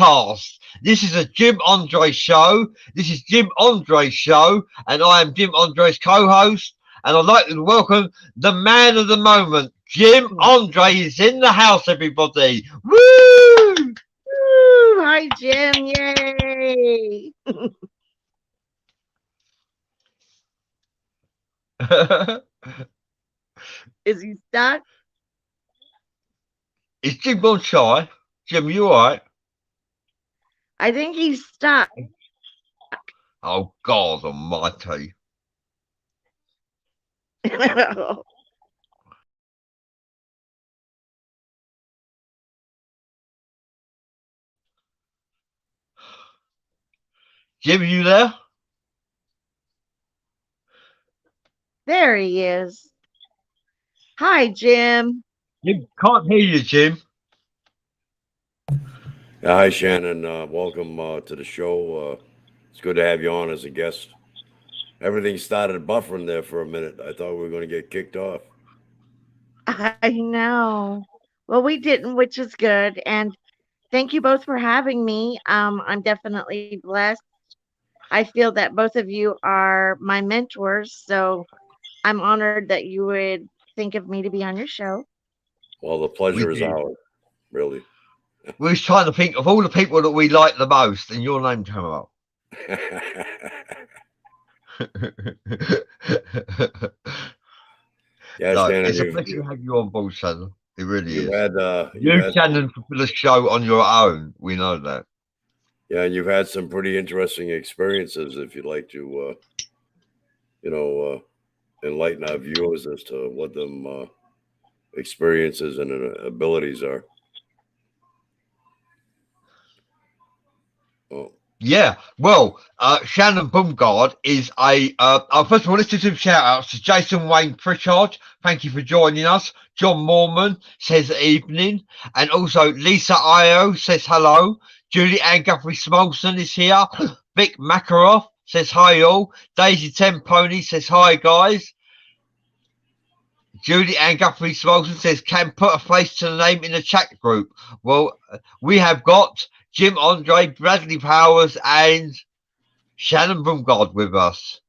podcast. This is a Jim Andre show. This is Jim Andre's show, and I am Jim Andre's co-host. And I'd like to welcome the man of the moment. Jim Andre is in the house, everybody. Woo! Woo! Hi, Jim. Yay! Is he stuck? Is Jim gone shy? Jim, you alright? I think he's stuck. Oh, God almighty. Jim, you there? There he is. Hi, Jim. Jim, can't hear you, Jim. Hi, Shannon. Welcome to the show. It's good to have you on as a guest. Everything started buffering there for a minute. I thought we were going to get kicked off. I know. Well, we didn't, which is good. And thank you both for having me. I'm definitely blessed. I feel that both of you are my mentors, so I'm honored that you would think of me to be on your show. Well, the pleasure is ours, really. We was trying to think of all the people that we like the most, and your name came up. Yeah, No, Shannon, it's a pleasure to have you on board, Shannon. It really is. You, Shannon, for the show on your own. We know that. Yeah, and you've had some pretty interesting experiences. If you'd like to, enlighten our viewers as to what them experiences and abilities are. Oh. Yeah, well, Shannon Bumgard is a. First of all, let's do some shout outs to Jason Wayne Pritchard. Thank you for joining us. John Mormon says evening. And also Lisa Io says hello. Julie Ann Guthrie Smolson is here. Vic Makaroff says hi all. Daisy Temponi says hi guys. Julie Ann Guthrie Smolson says, can put a face to the name in the chat group. Well, we have got Jim Andre, Bradley Powers, and Shannon Bumgard with us.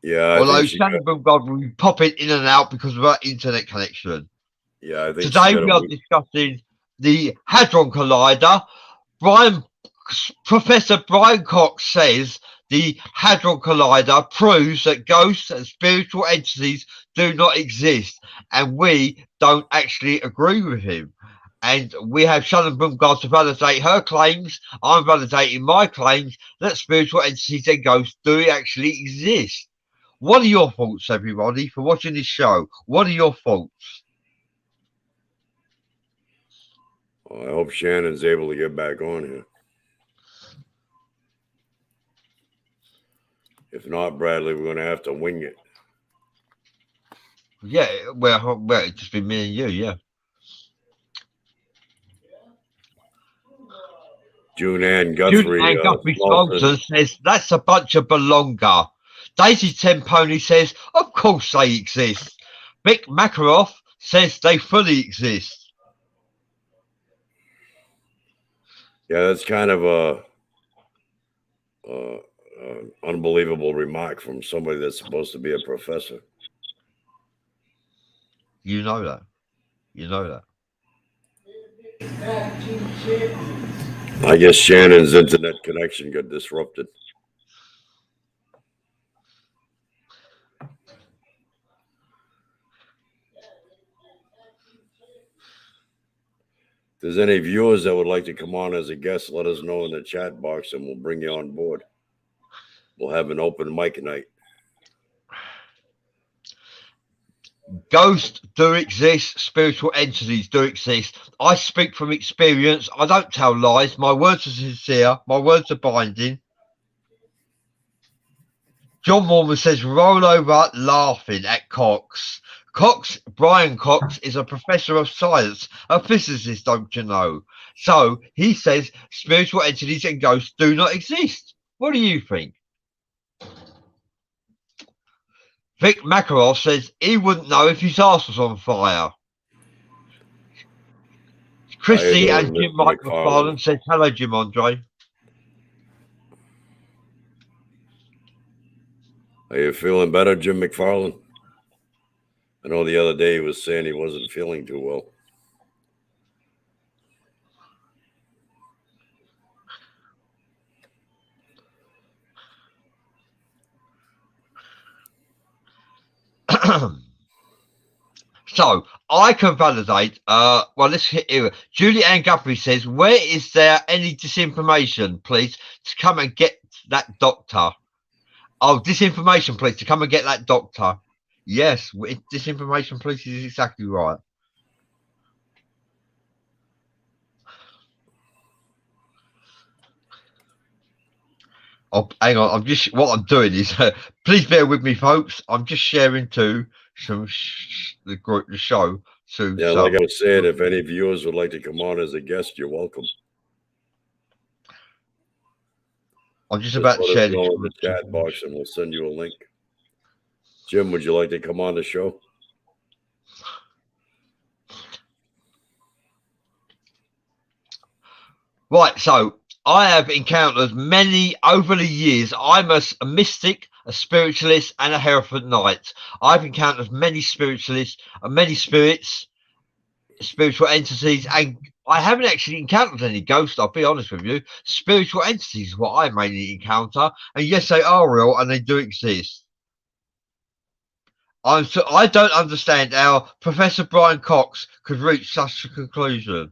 Yeah, although Shannon Bumgard will be popping in and out because of our internet connection. Yeah, I think today we are discussing the Hadron Collider. Professor Brian Cox says the Hadron Collider proves that ghosts and spiritual entities do not exist, and we don't actually agree with him. And we have Shannon Bumgard to validate her claims. I'm validating my claims that spiritual entities and ghosts do actually exist. What are your thoughts, everybody, for watching this show? What are your thoughts? Well, I hope Shannon's able to get back on here. If not, Bradley, we're going to have to wing it. Yeah, well, it's just been me and you, yeah. June Ann Guthrie Smolson says, that's a bunch of belonga. Daisy Temponi says, of course they exist. Vic Makaroff says they fully exist. Yeah, that's kind of a unbelievable remark from somebody that's supposed to be a professor. You know that. You know that. I guess Shannon's internet connection got disrupted. If there's any viewers that would like to come on as a guest, let us know in the chat box and we'll bring you on board. We'll have an open mic night. Ghosts do exist. Spiritual entities do exist. I speak from experience. I don't tell lies. My words are sincere. My words are binding. John Mormon says, roll over laughing at Cox. Brian Cox is a professor of science, a physicist, don't you know? So he says spiritual entities and ghosts do not exist. What do you think? Vic Makaroff says he wouldn't know if his ass was on fire. Christy doing, and Jim Mr. Mike McFarlane? McFarlane said, hello, Jim Andre. Are you feeling better, Jim McFarlane? I know the other day he was saying he wasn't feeling too well. So I can validate. Well, let's hit here. Julie Ann Guthrie says, "Where is there any disinformation, please, to come and get that doctor? Oh, disinformation, please, to come and get that doctor." Yes, disinformation, please, is exactly right. Oh, hang on. What I'm doing is, please bear with me, folks. I'm just sharing to some the group, the show. To Yeah, like I was saying, if any viewers would like to come on as a guest, you're welcome. I'm just about to share this in the chat box, and we'll send you a link. Jim, would you like to come on the show? Right, so I have encountered many over the years. I'm a mystic, a spiritualist, and a Hereford Knight. I've encountered many spiritualists, many spirits, spiritual entities, and I haven't actually encountered any ghosts. I'll be honest with you. Spiritual entities is what I mainly encounter, and yes, they are real and they do exist. I don't understand how Professor Brian Cox could reach such a conclusion.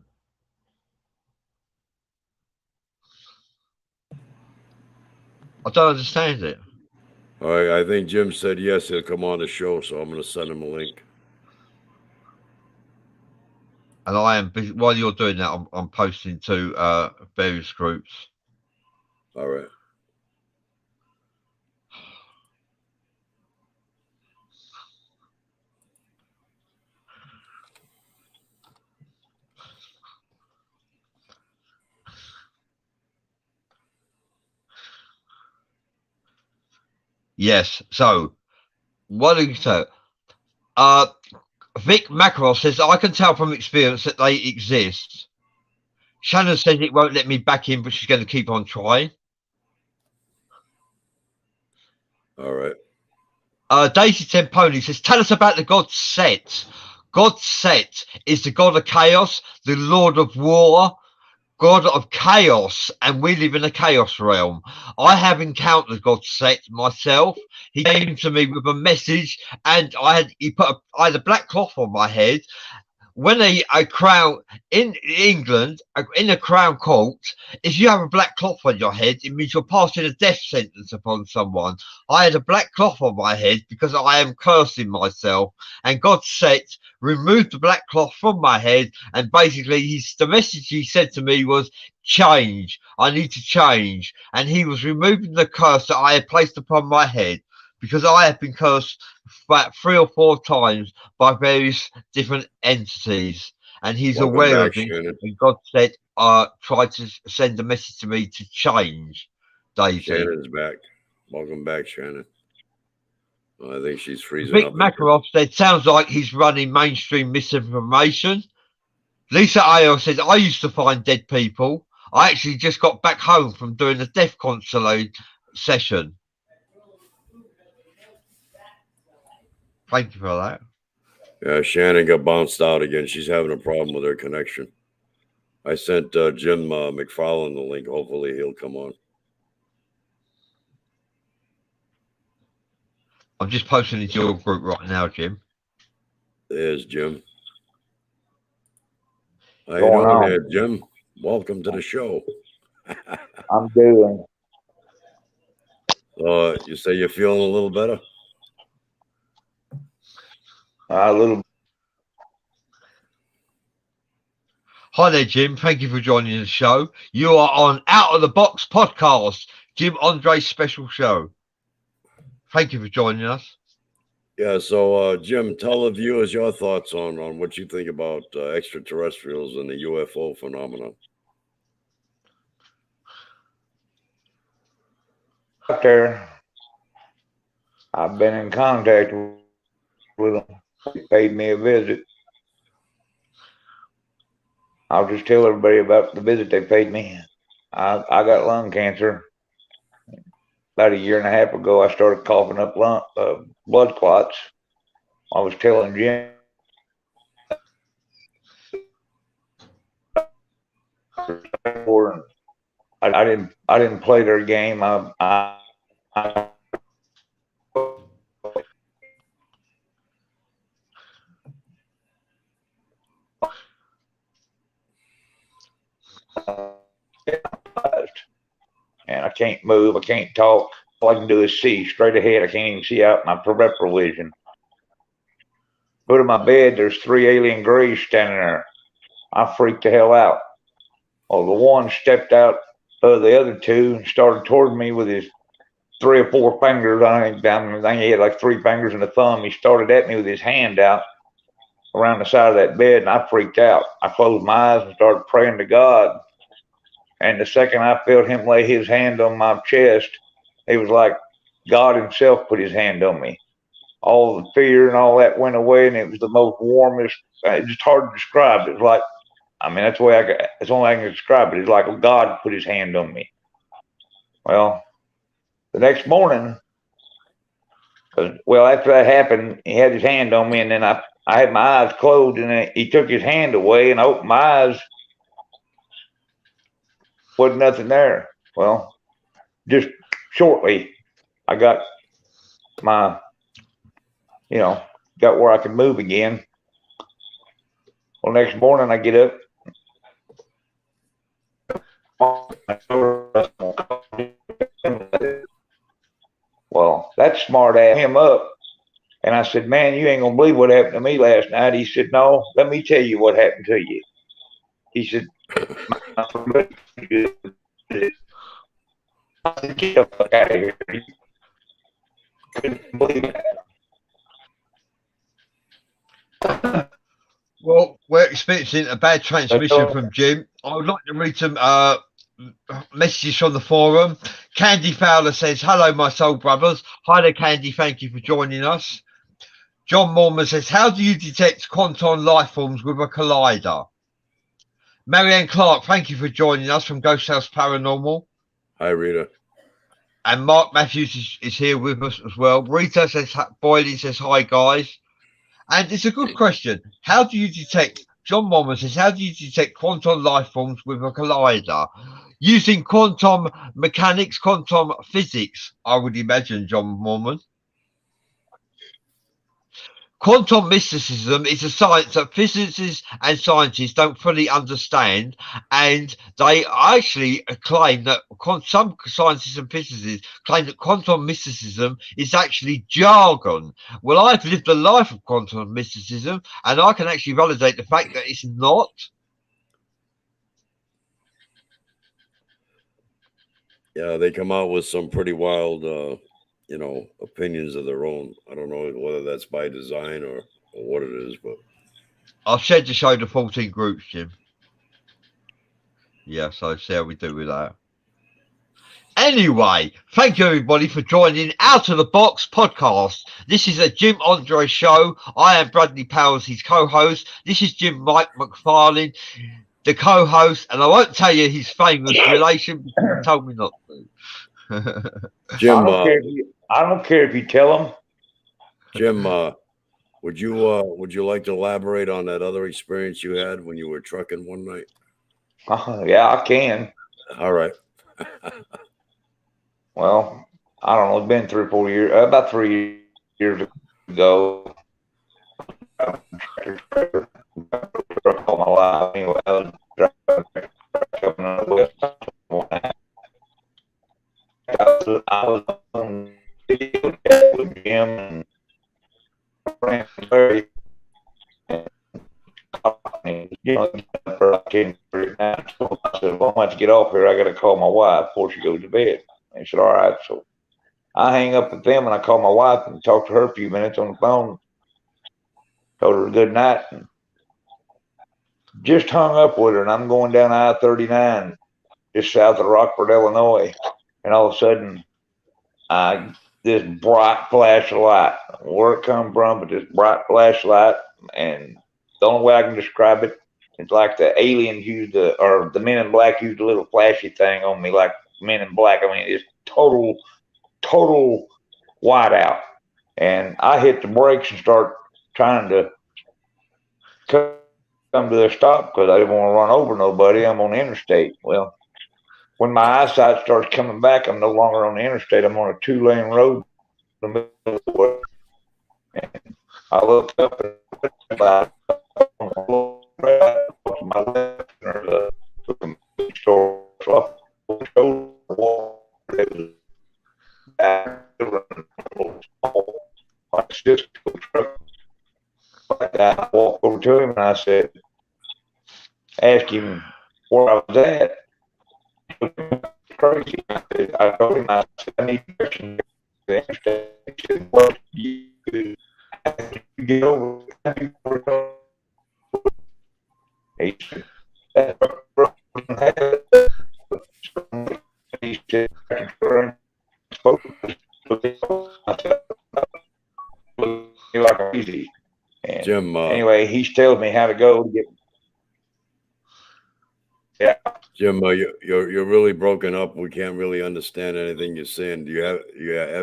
I don't understand it. All right, I think Jim said yes, he'll come on the show, so I'm going to send him a link. And I am busy, while you're doing that, I'm posting to various groups. All right. Yes. So, what do you say? Vic Makarov says, I can tell from experience that they exist. Shannon says it won't let me back in, but she's going to keep on trying. All right. Daisy Temponi says, tell us about the god Set. God Set is the god of chaos, the lord of war, god of chaos, and we live in a chaos realm. I have encountered God Set myself. He came to me with a message, and I had a black cloth on my head. When a crown in England, in a crown court, if you have a black cloth on your head, it means you're passing a death sentence upon someone. I had a black cloth on my head because I am cursing myself, and God said, remove the black cloth from my head, and basically the message he said to me was, change. I need to change, and he was removing the curse that I had placed upon my head, because I have been cursed about 3 or 4 times by various different entities, and he's aware of it. And God said, try to send a message to me to change. Daisy. Shannon's back. Welcome back, Shannon. I think she's freezing Vic up. Makarov said, sounds like he's running mainstream misinformation. Lisa Ayo says, I used to find dead people. I actually just got back home from doing a death consulate session. Thank you for that. Yeah, Shannon got bounced out again. She's having a problem with her connection. I sent Jim McFarlane the link. Hopefully he'll come on. I'm just posting it to your group right now, Jim. There's Jim. How you doing there, Jim? Welcome to the show. I'm doing. You say you're feeling a little better? A little. Hi there, Jim. Thank you for joining the show. You are on Out of the Box podcast, Jim Andre's special show. Thank you for joining us. Yeah, so Jim, tell the viewers your thoughts on what you think about extraterrestrials and the UFO phenomenon. Doctor, I've been in contact with them. They paid me a visit. I'll just tell everybody about the visit they paid me. I got lung cancer. About a year and a half ago, I started coughing up blood clots. I was telling Jim I didn't play their game. I and I can't move. I can't talk. All I can do is see straight ahead. I can't even see out my peripheral vision. Go to my bed. There's 3 alien greys standing there. I freaked the hell out. Well, the one stepped out of the other 2 and started toward me with his 3 or 4 fingers. I think he had like 3 fingers and a thumb. He started at me with his hand out around the side of that bed, and I freaked out. I closed my eyes and started praying to God. And the second I felt him lay his hand on my chest, it was like God himself put his hand on me. All the fear and all that went away, and it was the most warmest. It's just hard to describe. It was like, I mean, that's the way it's the only way I can describe it. It's like God put his hand on me. Well, the next morning, after that happened, he had his hand on me, and then I had my eyes closed, and he took his hand away, and I opened my eyes. Wasn't nothing there. Well, just shortly, I got my, got where I could move again. Well, next morning I get up. Well, that smart ass him up. And I said, man, you ain't going to believe what happened to me last night. He said, no, let me tell you what happened to you. He said, get the fuck out of here. Couldn't believe it. Well, we're experiencing a bad transmission from Jim. I would like to read some messages from the forum. Candy Fowler says, hello, my soul brothers. Hi there, Candy. Thank you for joining us. John Mormon says, how do you detect quantum life forms with a collider? Marianne Clark, thank you for joining us from Ghost House Paranormal. Hi, Rita. And Mark Matthews is here with us as well. Rita says, Boyley says, hi, guys. And it's a good question. How do you detect, John Mormon says, how do you detect quantum life forms with a collider? Using quantum mechanics, quantum physics, I would imagine, John Mormon. Quantum mysticism is a science that physicists and scientists don't fully understand, and they actually claim that some scientists and physicists claim that quantum mysticism is actually jargon. Well, I've lived a life of quantum mysticism, and I can actually validate the fact that it's not. Yeah, they come out with some pretty wild opinions of their own. I don't know whether that's by design or what it is, but I've said to show the 14 groups, Jim. Yeah, so see how we do with that. Anyway, thank you everybody for joining Out of the Box podcast. This is a Jim Andre show. I am Bradley Powers, his co-host. This is Jim Mike McFarlane, the co-host, and I won't tell you his famous relation because he told me not to. Jim, I don't care if you tell them. Jim, would you like to elaborate on that other experience you had when you were trucking one night? Yeah, I can. All right. Well, I don't know. It's been 3 or 4 years. About 3 years ago. All my life. Anyway, I was driving up the west. I was on video with Jim and Frank Larry. I came through now. So I said, well, I'm going to get off here. I got to call my wife before she goes to bed. And he said, all right. So I hang up with them and I call my wife and talk to her a few minutes on the phone. Told her good night. And just hung up with her, and I'm going down I-39 just south of Rockford, Illinois. And all of a sudden, this bright flash of light, where it come from, but this bright flash of light, and the only way I can describe it, It's like the aliens used or the Men in Black used a little flashy thing on me, like Men in Black. I mean, it's total whiteout. And I hit the brakes and start trying to come to a stop because I didn't want to run over nobody. I'm on the interstate. Well, when my eyesight starts coming back, I'm no longer on the interstate. I'm on a 2-lane road in the middle of the way. And I look up and about to my left, and there's a store. So I walk. Truck. I walked over to him and I said, asked him where I was at. Crazy. I told him, I said, I need directions to the interstate. He said, what do you do? Get over? He said, that road doesn't have it. He said, like crazy. And Jim, anyway, he's telling me how to go to get. Yeah, Jim, you're really broken up. We can't really understand anything you're saying. Do you have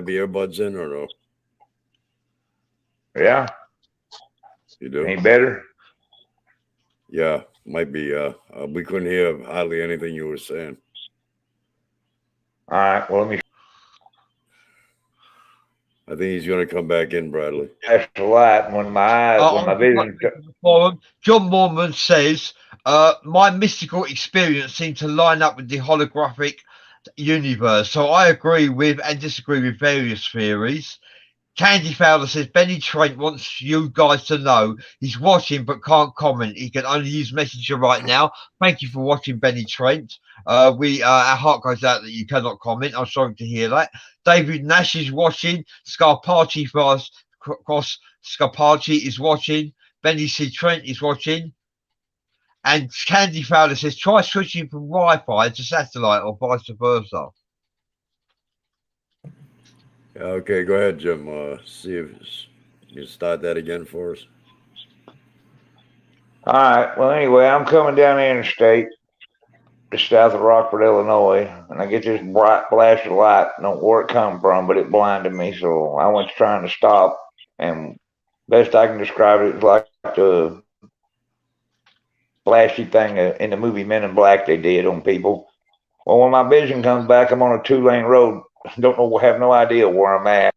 earbuds in or no? Yeah. You do? Any better? Yeah, might be. We couldn't hear hardly anything you were saying. All right. Well, let me. I think he's going to come back in, Bradley. Flash the light when my eyes, when my vision. John Mormon says, my mystical experience seemed to line up with the holographic universe. So I agree with and disagree with various theories. Candy Fowler says Benny Trent wants you guys to know he's watching but can't comment. He can only use Messenger right now. Thank you for watching, Benny Trent. Our heart goes out that you cannot comment. I'm sorry to hear that. David Nash is watching. Scarpacci cross Scarpacci is watching. Benny C. Trent is watching. And Candy Fowler says try switching from Wi-Fi to satellite or vice versa. Okay, go ahead, Jim. See if you start that again for us. All right. Well, anyway, I'm coming down the interstate just south of Rockford, Illinois, and I get this bright flash of light. I don't know where it come from, but it blinded me. So I went trying to stop, and best I can describe it is like the flashy thing in the movie Men in Black they did on people. Well, when my vision comes back, I'm on a 2-lane road. Don't know, have no idea where I'm at.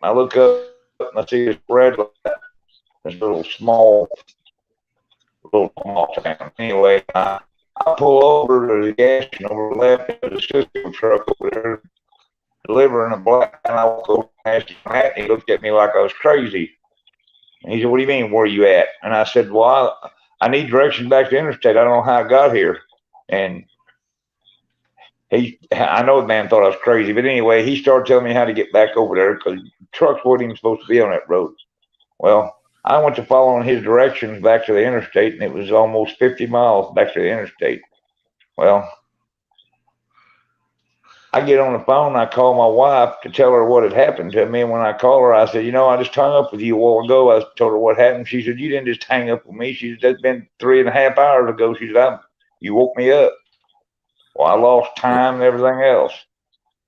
I look up and I see this red light, this little small town. Anyway, I pull over to the gas station over the left. There's a system truck over there delivering a black, and I walk over and asked him that, and he looked at me like I was crazy. And he said, "What do you mean, where are you at?" And I said, "Well, I need directions back to the interstate. I don't know how I got here." And I know the man thought I was crazy, but anyway, he started telling me how to get back over there because trucks weren't even supposed to be on that road. Well, I went to following his directions back to the interstate, and it was almost 50 miles back to the interstate. Well, I get on the phone, I call my wife to tell her what had happened to me. And when I call her, I said, I just hung up with you a while ago. I told her what happened. She said, "You didn't just hang up with me." She said, "That's been 3.5 hours ago." She said, "You woke me up." Well, I lost time and everything else.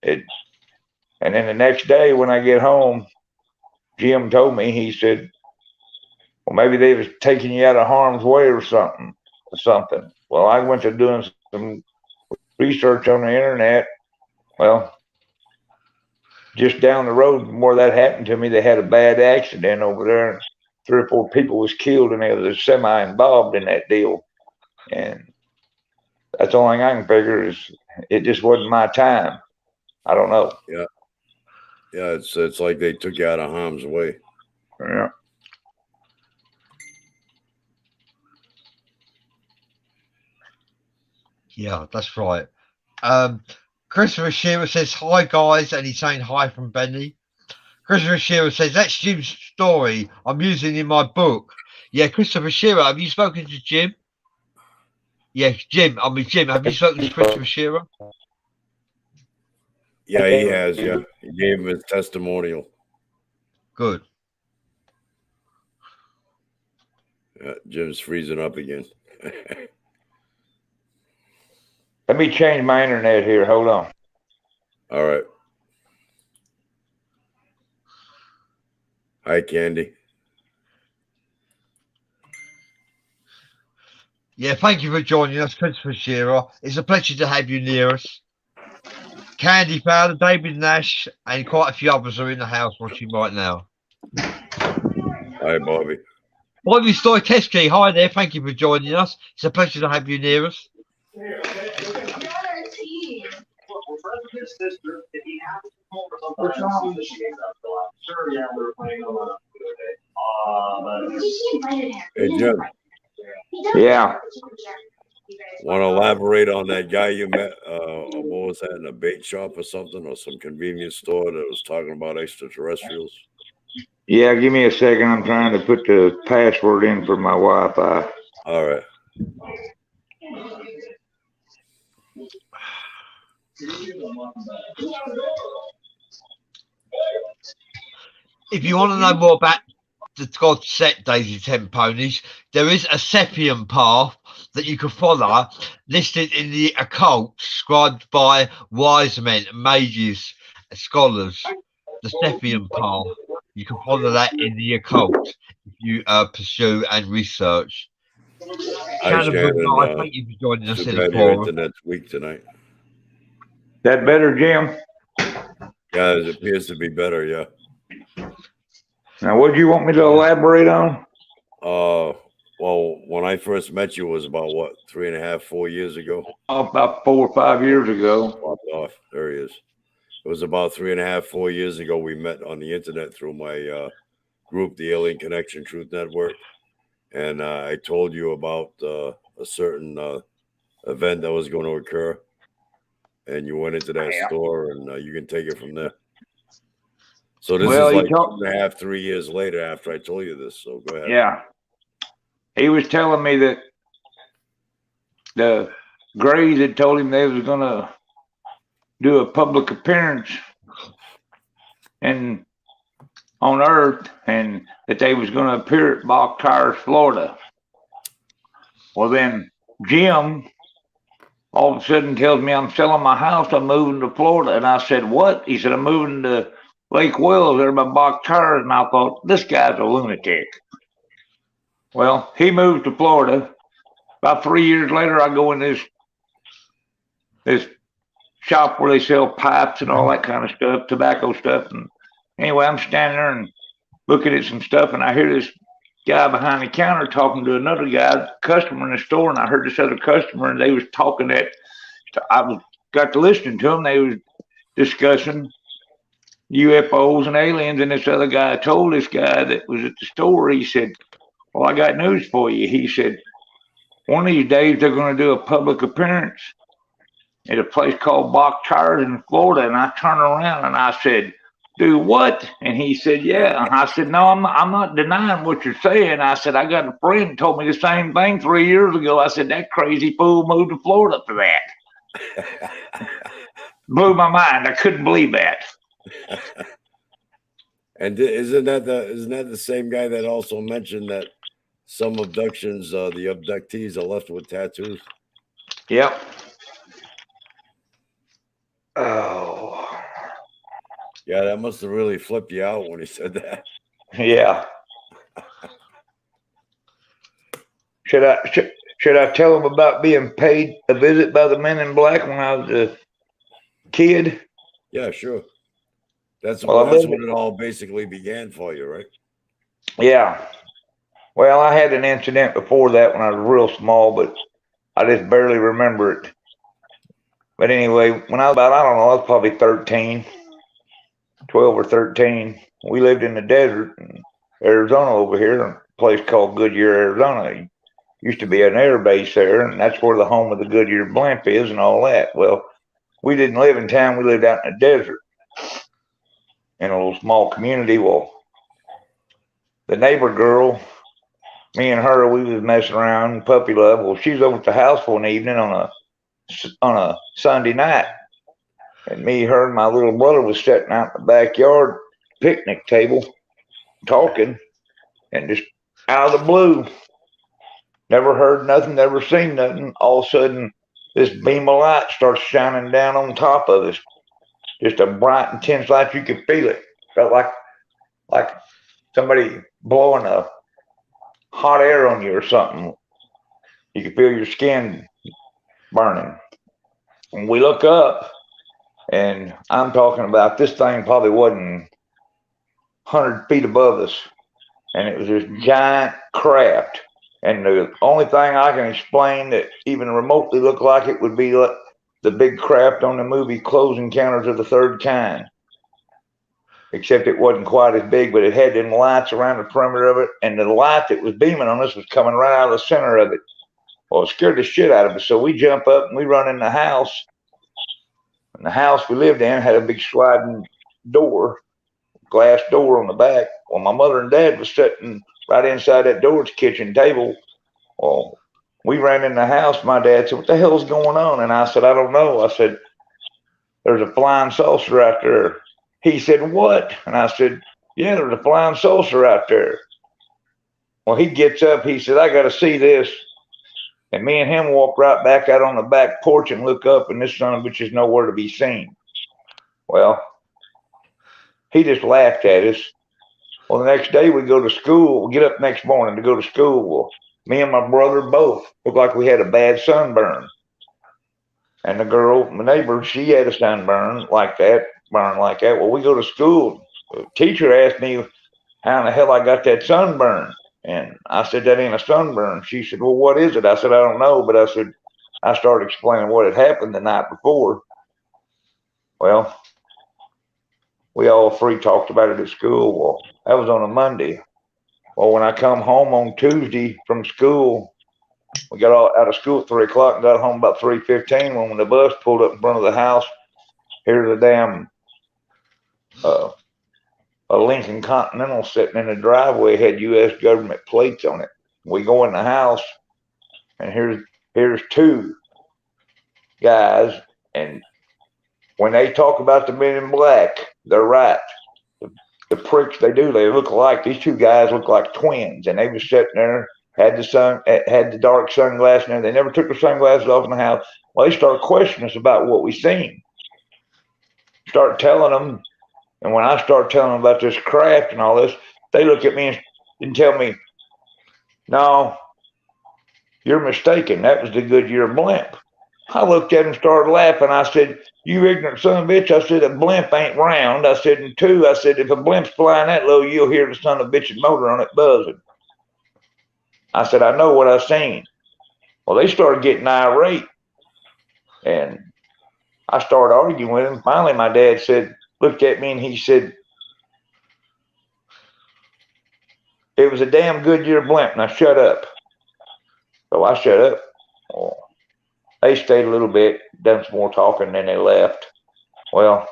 And then the next day when I get home, Jim told me, he said, "Well, maybe they was taking you out of harm's way or something. Well, I went to doing some research on the internet. Well, just down the road from where that happened to me, they had a bad accident over there, and 3 or 4 people was killed, and there was a semi involved in that deal. And that's the only thing I can figure is it just wasn't my time. I don't know. Yeah, it's like they took you out of harm's way. Yeah. Yeah, that's right. Christopher Shearer says hi guys, and he's saying hi from Benny. Christopher Shearer says that's Jim's story I'm using in my book. Yeah, Christopher Shearer, have you spoken to Jim? Yeah, Jim, have you spoken to Christopher Shearer? Yeah, he has. Yeah, he gave him his testimonial. Good. Yeah, Jim's freezing up again. Let me change my internet here. Hold on. All right. Hi, Candy. Yeah, thank you for joining us, Christopher Shearer. It's a pleasure to have you near us. Candy Fowler, David Nash, and quite a few others are in the house watching right now. Hi, Bobby. Bobby Stoykeski, hi there. Thank you for joining us. It's a pleasure to have you near us. Hey, Jim. Yeah. Want to elaborate on that guy you met? What was that, in a bait shop or something, or some convenience store that was talking about extraterrestrials? Yeah, give me a second. I'm trying to put the password in for my Wi-Fi. All right. If you want to know more about the God set Daisy 10 Ponies, there is a Sephian path that you can follow listed in the occult scribed by wise men, mages, scholars. The Sephian path. You can follow that in the occult if you pursue and research. Hi, Shannon, good night. Shannon. Thank you for joining us Too in the bad your forum. internet's weak tonight. That better, Jim? Yeah, it appears to be better, yeah. Now, what do you want me to elaborate on? Well, when I first met you was about, what, 3.5, 4 years ago? About 4 or 5 years ago. Popped off. There he is. It was about 3.5, 4 years ago we met on the internet through my group, the Alien Connection Truth Network. And I told you about a certain event that was going to occur. And you went into that store, and you can take it from there. So this is like 2.5, 3 years later after I told you this. So go ahead. Yeah. He was telling me that the Grays had told him they was going to do a public appearance on Earth, and that they was going to appear at Bach Towers, Florida. Well, then Jim all of a sudden tells me I'm selling my house, I'm moving to Florida. And I said, what? He said, I'm moving to Lake Wells there by Bach Towers. And I thought, this guy's a lunatic. Well, he moved to Florida. About 3 years later, I go in this shop where they sell pipes and all that kind of stuff, tobacco stuff. And anyway, I'm standing there and looking at some stuff, and I hear this guy behind the counter talking to another guy, customer in the store, and I heard this other customer, and they was talking that got to listening to them. They was discussing UFOs and aliens, and this other guy told this guy that was at the store, he said, well, I got news for you. He said, one of these days they're going to do a public appearance at a place called Bach Towers in Florida. And I turned around and I said, do what? And he said, yeah. And I said, no, I'm not denying what you're saying. I said, I got a friend who told me the same thing 3 years ago. I said, that crazy fool moved to Florida for that. Blew my mind. I couldn't believe that. And isn't that the same guy that also mentioned that some abductions, the abductees are left with tattoos? Yep. Oh. Yeah, that must have really flipped you out when he said that. Yeah. Should I tell him about being paid a visit by the Men in Black when I was a kid? Yeah, sure. That's what it all basically began for you, right? Yeah. Well, I had an incident before that when I was real small, but I just barely remember it. But anyway, when I was about, I don't know, I was probably 13, 12 or 13. We lived in the desert in Arizona over here, a place called Goodyear, Arizona. It used to be an air base there, and that's where the home of the Goodyear blimp is and all that. Well, we didn't live in town. We lived out in the desert in a little small community. Well, the neighbor girl, me and her, we was messing around, puppy love. Well, she was over at the house for an evening on a Sunday night. And me, her, and my little brother was sitting out in the backyard picnic table talking, and just out of the blue, never heard nothing, never seen nothing. All of a sudden, this beam of light starts shining down on top of us. Just a bright, intense light. You could feel it. Felt like somebody blowing a hot air on you or something. You could feel your skin burning. And we look up, and I'm talking about this thing probably wasn't 100 feet above us. And it was this giant craft. And the only thing I can explain that even remotely looked like it would be like the big craft on the movie Close Encounters of the Third Kind. Except it wasn't quite as big, but it had them lights around the perimeter of it. And the light that was beaming on us was coming right out of the center of it. Well, it scared the shit out of us. So we jump up and we run in the house. And the house we lived in had a big sliding door, glass door on the back. Well, my mother and dad was sitting right inside that door at the kitchen table. Well, we ran in the house. My dad said, "What the hell's going on?" And I said, "I don't know." I said, "There's a flying saucer out there." He said, "What?" And I said, "Yeah, there's a flying saucer out there." Well, he gets up. He said, "I got to see this." And me and him walk right back out on the back porch and look up, and this son of a bitch is nowhere to be seen. Well, he just laughed at us. Well, the next day we go to school. We get up next morning to go to school. Well, me and my brother both looked like we had a bad sunburn. And the girl, my neighbor, she had a sunburn like that, burn like that. Well, we go to school. The teacher asked me how in the hell I got that sunburn. And I said, "That ain't a sunburn." She said, "Well, what is it?" I said, "I don't know." But I said, I started explaining what had happened the night before. Well, we all three talked about it at school. Well, that was on a Monday. Well, when I come home on Tuesday from school, we got all out of school at 3 o'clock and got home about 3:15. When the bus pulled up in front of the house, here's a damn a Lincoln Continental sitting in the driveway, had U.S. government plates on it. We go in the house, and here's two guys, and when they talk about the men in black, they're right. The pricks they do, they look alike. These two guys look like twins, and they was sitting there, had the dark sunglasses, and they never took their sunglasses off in the house. Well, they started questioning us about what we seen. Start telling them. And when I start telling them about this craft and all this, they look at me and tell me, "No, you're mistaken. That was the Goodyear blimp." I looked at him and started laughing. I said, "You ignorant son of a bitch." I said, "A blimp ain't round." I said, "And two," I said, "if a blimp's flying that low, you'll hear the son of a bitch's motor on it buzzing." I said, "I know what I seen." Well, they started getting irate. And I started arguing with them. Finally, my dad looked at me and he said, "It was a damn Goodyear blimp." Now shut up. So I shut up. Well, they stayed a little bit, done some more talking, and then they left. Well,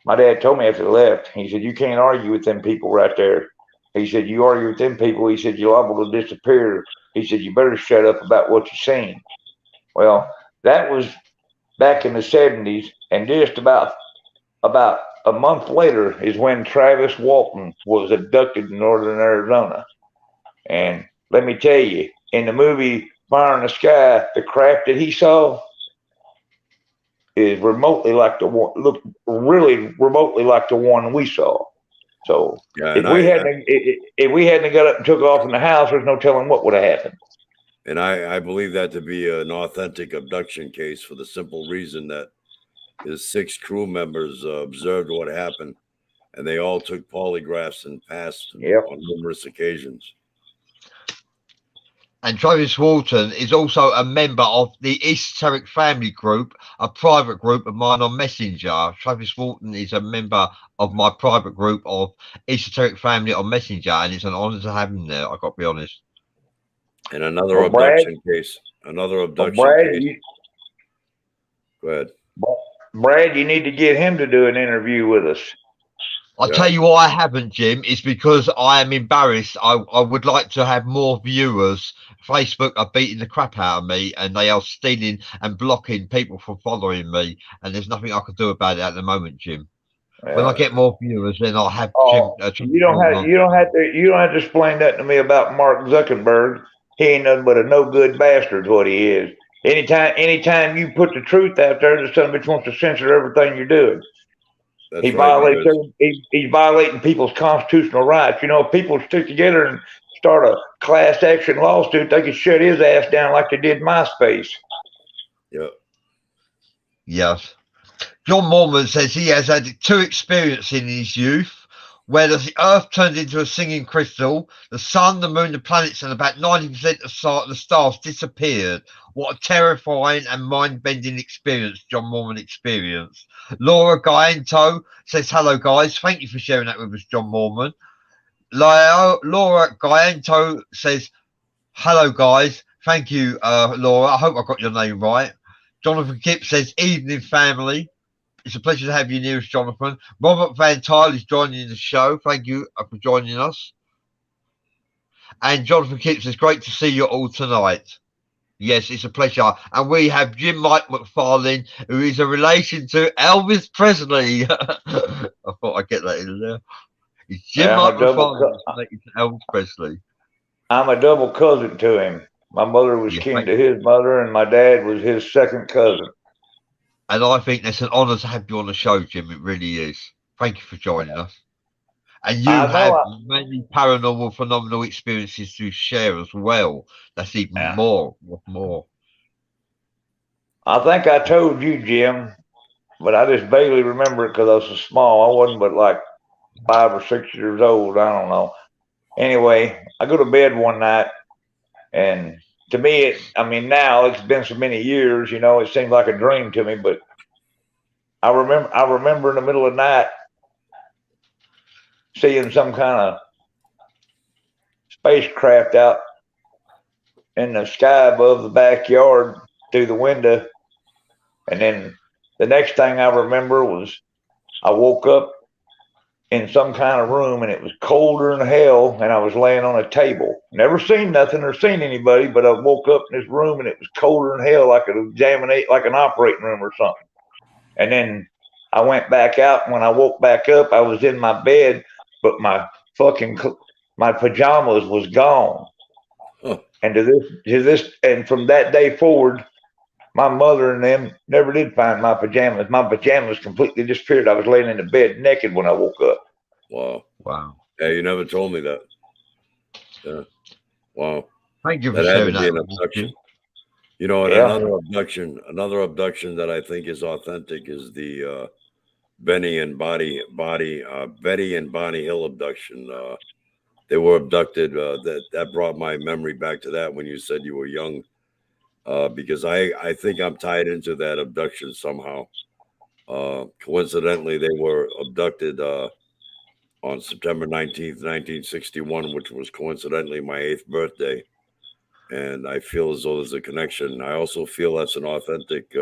my dad told me after they left, he said, "You can't argue with them people right there." He said, "You argue with them people," he said, "you're liable to disappear." He said, "You better shut up about what you seen." Well, that was back in the 70s, and just about a month later is when Travis Walton was abducted in northern Arizona. And let me tell you, in the movie Fire in the Sky, the craft that he saw is remotely like the one, looked really remotely like the one we saw. So Yeah, if we hadn't got up and took off in the house, there's no telling what would have happened. And I believe that to be an authentic abduction case for the simple reason that his 6 crew members observed what happened, and they all took polygraphs and passed on numerous occasions. And Travis Walton is also a member of the Esoteric Family Group, a private group of mine on Messenger. Travis Walton is a member of my private group of Esoteric Family on Messenger, and it's an honor to have him there, I've got to be honest. And another abduction case. Another abduction case. Go ahead. Brad, you need to get him to do an interview with us. I'll tell you why I haven't, Jim. It's because I am embarrassed. I would like to have more viewers. Facebook are beating the crap out of me, and they are stealing and blocking people from following me, and there's nothing I can do about it at the moment, Jim. When I get more viewers, then I'll have Jim. You don't have to explain that to me about Mark Zuckerberg. He ain't nothing but a no good bastard. What he is. Anytime you put the truth out there, the son of a bitch wants to censor everything you're doing. That's right. He's violating people's constitutional rights. You know, if people stick together and start a class action lawsuit, they could shut his ass down like they did MySpace. Yeah. Yes. John Mormon says he has had two experiences in his youth where the earth turned into a singing crystal, the sun, the moon, the planets, and about 90% of the stars disappeared. What a terrifying and mind-bending experience John Mormon experienced. Laura Gaento says, hello, guys. Thank you for sharing that with us, John Mormon. Laura Gaento says, hello, guys. Thank you, Laura. I hope I got your name right. Jonathan Kipp says, evening, family. It's a pleasure to have you near us, Jonathan. Robert Van Tile is joining the show. Thank you for joining us. And Jonathan Kipp says, great to see you all tonight. Yes, it's a pleasure. And we have Jim Mike McFarlane, who is a relation to Elvis Presley. I thought I'd get that in there. It's Jim Mike McFarlane, related to Elvis Presley. I'm a double cousin to him. My mother was kin to his mother, and my dad was his second cousin. And I think it's an honour to have you on the show, Jim. It really is. Thank you for joining us. And you have many paranormal, phenomenal experiences to share as well. That's even more. I think I told you, Jim, but I just vaguely remember it because I was so small. I wasn't but like 5 or 6 years old. I don't know. Anyway, I go to bed one night, and to me, now it's been so many years, you know, it seems like a dream to me, but I remember in the middle of the night seeing some kind of spacecraft out in the sky above the backyard through the window. And then the next thing I remember was I woke up in some kind of room, and it was colder than hell, and I was laying on a table. Never seen nothing or seen anybody, but I woke up in this room, and it was colder than hell, like like an operating room or something. And then I went back out, and when I woke back up, I was in my bed, but my pajamas was gone. Huh. And and from that day forward, my mother and them never did find my pajamas. My pajamas completely disappeared. I was laying in the bed naked when I woke up. Wow. Yeah, you never told me that. Yeah. Wow. Thank you for sharing that. An abduction. You know, another abduction that I think is authentic is the Betty and Bonnie Hill abduction. They were abducted. That brought my memory back to that when you said you were young. Because I think I'm tied into that abduction somehow. Coincidentally, they were abducted on September 19th, 1961, which was coincidentally my 8th birthday. And I feel as though there's a connection. I also feel that's an authentic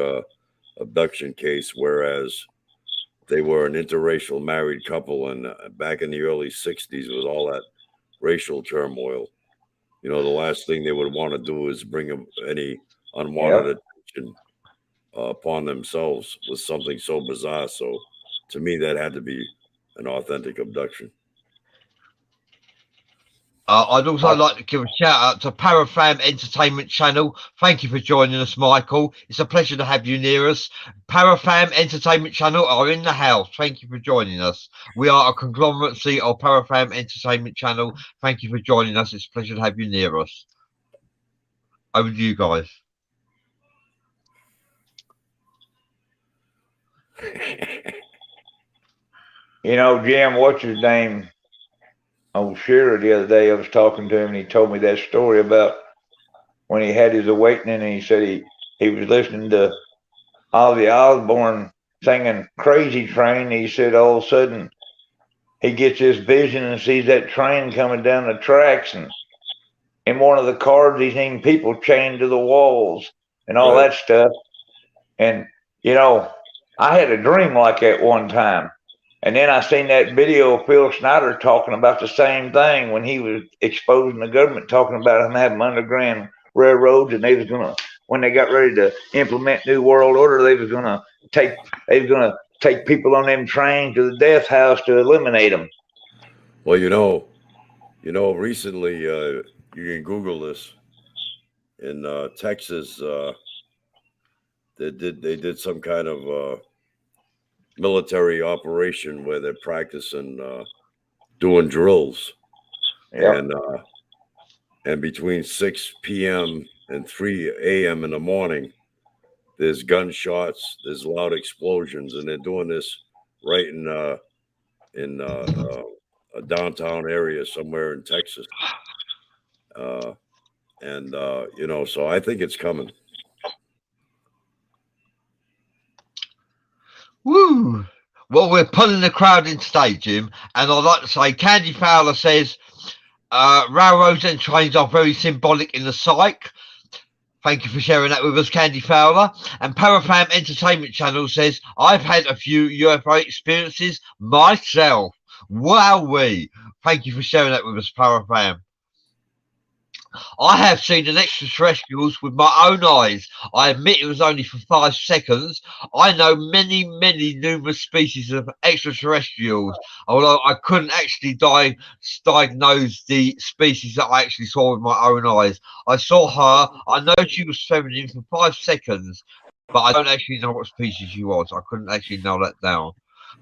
abduction case, whereas they were an interracial married couple. And back in the early 60s, with all that racial turmoil, you know, the last thing they would want to do is bring any unwanted attention upon themselves with something so bizarre. So to me, that had to be an authentic abduction. I'd also like to give a shout out to Parafam Entertainment Channel. Thank you for joining us, Michael. It's a pleasure to have you near us. Parafam Entertainment Channel are in the house. Thank you for joining us. We are a conglomeracy of Parafam Entertainment Channel. Thank you for joining us. It's a pleasure to have you near us. Over to you guys. You know, Jim, what's his name? Old Shearer the other day, I was talking to him, and he told me that story about when he had his awakening, and he said he was listening to Ozzy Osbourne singing Crazy Train. He said all of a sudden he gets this vision and sees that train coming down the tracks, and in one of the cars he's seen people chained to the walls and all that stuff. And, you know, I had a dream like that one time. And then I seen that video of Phil Schneider talking about the same thing when he was exposing the government, talking about them having underground railroads, and they was gonna, when they got ready to implement New World Order, they was gonna take people on them trains to the death house to eliminate them. Well, you know, recently you can Google this. in Texas. They did some kind of military operation where they're practicing doing drills, Yep. and between 6 p.m. and 3 a.m. in the morning, there's gunshots, there's loud explosions, and they're doing this right in a downtown area somewhere in Texas. So I think it's coming. Woo! Well, we're pulling the crowd in today, Jim, and I'd like to say Candy Fowler says railroads and trains are very symbolic in the psyche. Thank you for sharing that with us, Candy Fowler. And Parafam Entertainment Channel says, I've had a few UFO experiences myself. Wowee. Thank you for sharing that with us, Parafam. I have seen an extraterrestrials with my own eyes. I admit it was only for 5 seconds. I know many, numerous species of extraterrestrials, although I couldn't actually diagnose the species that I actually saw with my own eyes. I saw her. I know she was feminine for 5 seconds, but I don't actually know what species she was. I couldn't actually nail that down.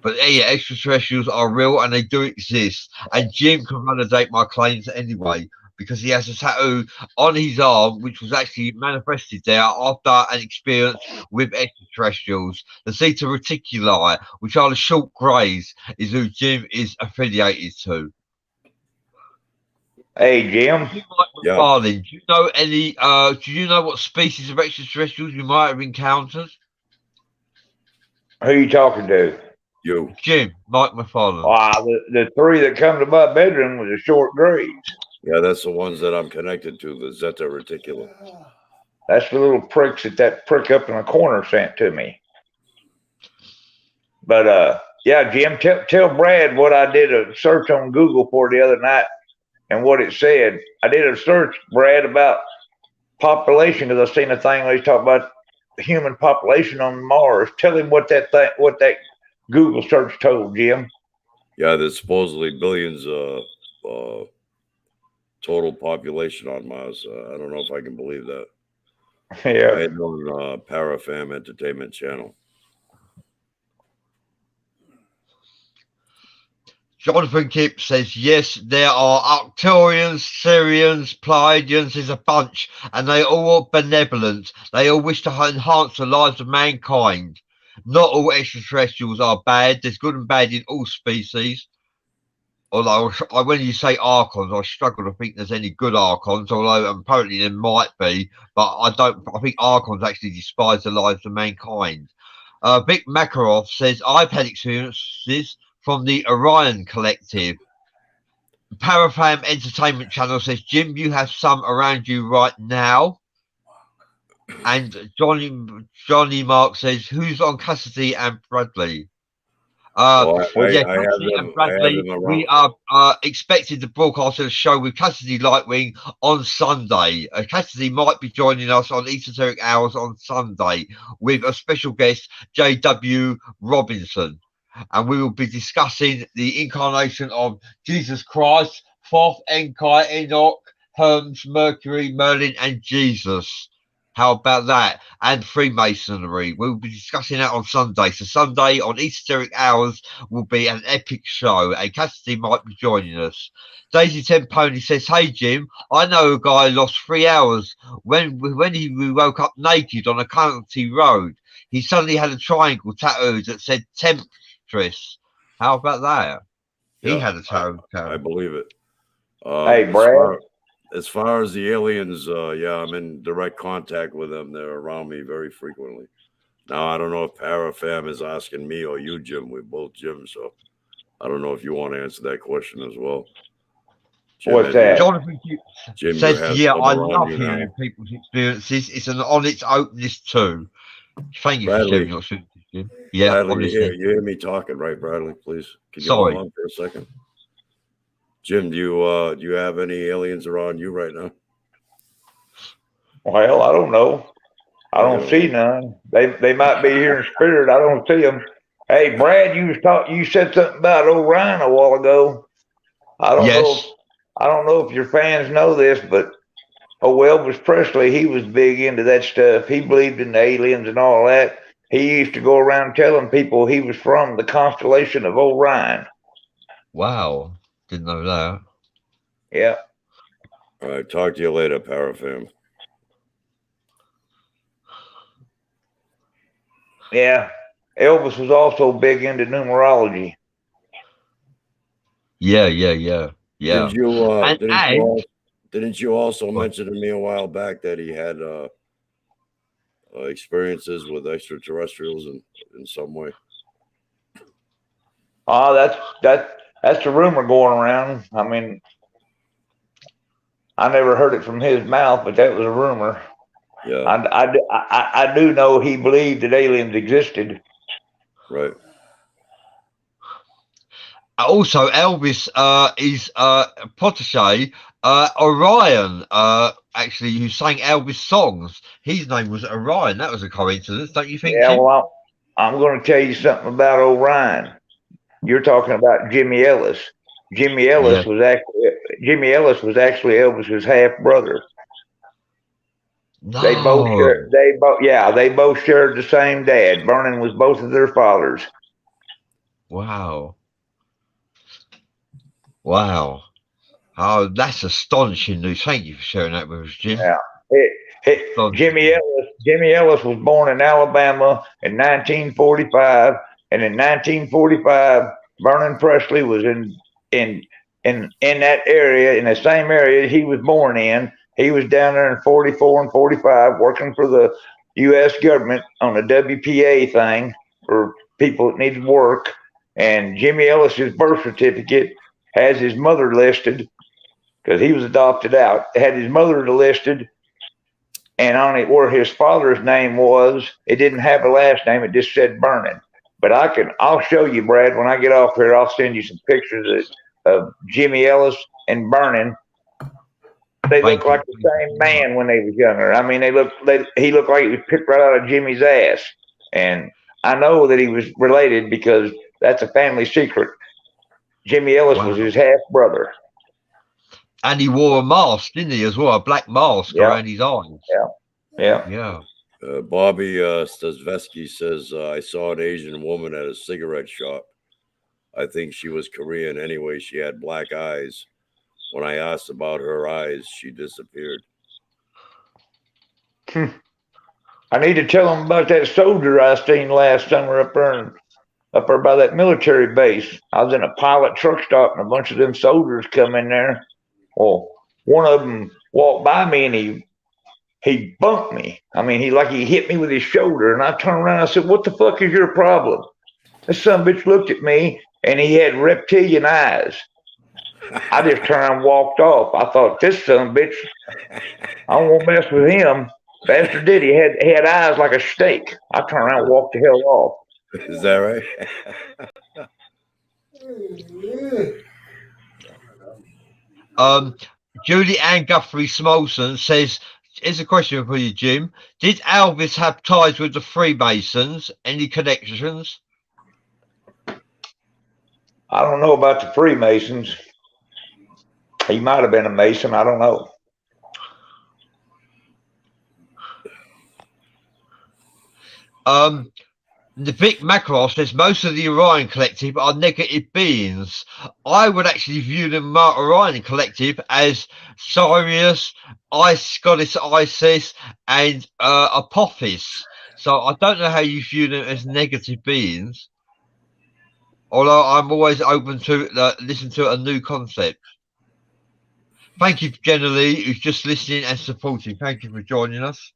But yeah, extraterrestrials are real and they do exist. And Jim can validate my claims anyway, because he has a tattoo on his arm, which was actually manifested there after an experience with extraterrestrials. The Zeta Reticuli, which are the short greys, is who Jim is affiliated to. Hey, Jim. Yeah. Darling, do you know any? Do you know what species of extraterrestrials you might have encountered? Who you talking to? You. Jim, Mike McFarlane. Wow, the 3 that come to my bedroom was the short greys. Yeah, that's the ones that I'm connected to, the Zeta Reticuli. That's the little pricks that prick up in the corner sent to me. But yeah, Jim, tell Brad what I did a search on Google for the other night and what it said. I did a search, Brad, about population because I seen a thing where they talk about the human population on Mars. Tell him what that Google search told, Jim. Yeah, there's supposedly billions of total population on Mars. I don't know if I can believe that. Yeah. I had on Parafam Entertainment Channel. Jonathan Kipp says, yes, there are Arcturians, Syrians, Pleiadians, there's a bunch, and they all are benevolent. They all wish to enhance the lives of mankind. Not all extraterrestrials are bad. There's good and bad in all species. Although when you say archons, I struggle to think there's any good archons, although apparently there might be, but I think archons actually despise the lives of mankind. Vic Makarov says, I've had experiences from the Orion Collective. Parafam Entertainment Channel says, Jim, you have some around you right now. And Johnny Mark says, who's on Cassidy and Bradley? Cassidy and Bradley, we are expected to broadcast a show with Cassidy Lightwing on Sunday. Cassidy might be joining us on Esoteric Hours on Sunday with a special guest, J.W. Robinson. And we will be discussing the incarnation of Jesus Christ, Thoth, Enkai, Enoch, Hermes, Mercury, Merlin, and Jesus. How about that? And Freemasonry. We'll be discussing that on Sunday. So Sunday on Esoteric Hours will be an epic show. And Cassidy might be joining us. Daisy Temponi says, hey, Jim, I know a guy lost 3 hours when he woke up naked on a country road. He suddenly had a triangle tattooed that said Temptress. How about that? He had a tattoo. I believe it. Hey, Brad. As far as the aliens, I'm in direct contact with them. They're around me very frequently. Now, I don't know if Parafam is asking me or you, Jim. We're both Jim, so I don't know if you want to answer that question as well. Jim, what's that? Jonathan Jim says, yeah, I love hearing people's experiences. It's on its openness too. Thank you for sharing your experiences, Jim. Yeah, Bradley, you hear me talking, right, Bradley? Please, can you hold on for a second? Jim, do you have any aliens around you right now? Well, I don't know. I don't see none. They might be here in spirit. I don't see them. Hey, Brad, you said something about Orion a while ago. I don't know if your fans know this, but Oh, Elvis Presley, he was big into that stuff. He believed in the aliens and all that. He used to go around telling people he was from the constellation of Orion. Wow. Didn't know that. Yeah. All right, talk to you later, Parafam. Yeah. Elvis was also big into numerology. Yeah, yeah, yeah, yeah. Didn't you also mention to me a while back that he had experiences with extraterrestrials in some way? Oh, that's the rumor going around. I mean, I never heard it from his mouth, but that was a rumor. Yeah. I do know he believed that aliens existed. Right. Also, Elvis is protege Orion, actually, who sang Elvis songs. His name was Orion. That was a coincidence, don't you think, Yeah, Jim? well, I'm going to tell you something about Orion. You're talking about Jimmy Ellis. Jimmy Ellis Yeah. was actually Elvis's half brother. They both No. shared. They both shared the same dad. Vernon was both of their fathers. Wow. Wow. Oh, that's astonishing news. Thank you for sharing that with us, Jim. Yeah. Astonishing. Jimmy Ellis was born in Alabama in 1945, and in 1945, Vernon Presley was in that area, in the same area he was born in. He was down there in 44 and 45 working for the U.S. government on a WPA thing for people that needed work. And Jimmy Ellis's birth certificate has his mother listed because he was adopted out. It had his mother listed, and on it where his father's name was, it didn't have a last name. It just said Vernon. But I'll show you, Brad, when I get off here. I'll send you some pictures of Jimmy Ellis and Vernon. They look like the same man when they was younger. I mean, he looked like he was picked right out of Jimmy's ass. And I know that he was related because that's a family secret. Jimmy Ellis was his half brother. And he wore a mask, didn't he, as well? A black mask around his eyes. Yeah. Bobby Stasvesky says, I saw an Asian woman at a cigarette shop. I think she was Korean anyway. She had black eyes. When I asked about her eyes, she disappeared. I need to tell them about that soldier I seen last summer up there by that military base. I was in a pilot truck stop, and a bunch of them soldiers come in there. Well, one of them walked by me, and he bumped me. I mean, he hit me with his shoulder, and I turned around. And I said, "What the fuck is your problem?" This son of a bitch looked at me, and he had reptilian eyes. I just turned and walked off. I thought, this son of a bitch, I won't mess with him. Bastard did. He had eyes like a steak. I turned around and walked the hell off. Is that right? Julie Ann Guthrie Smolson says, here's a question for you, Jim. Did Elvis have ties with the Freemasons? Any connections? I don't know about the Freemasons. He might have been a Mason. I don't know. The Vic Macross says most of the Orion Collective are negative beings. I would actually view the Orion Collective as Sirius, Goddess Isis, and Apophis. So I don't know how you view them as negative beings. Although I'm always open to listen to a new concept. Thank you, Jenna Lee, who's just listening and supporting. Thank you for joining us.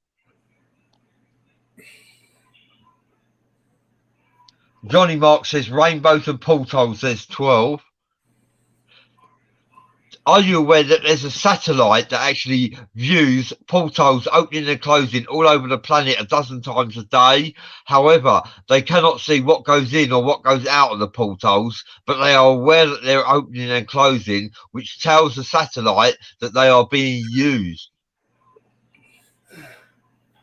Johnny Mark says rainbows and portals. There's 12. Are you aware that there's a satellite that actually views portals opening and closing all over the planet a dozen times a day? However, they cannot see what goes in or what goes out of the portals, but they are aware that they're opening and closing, which tells the satellite that they are being used.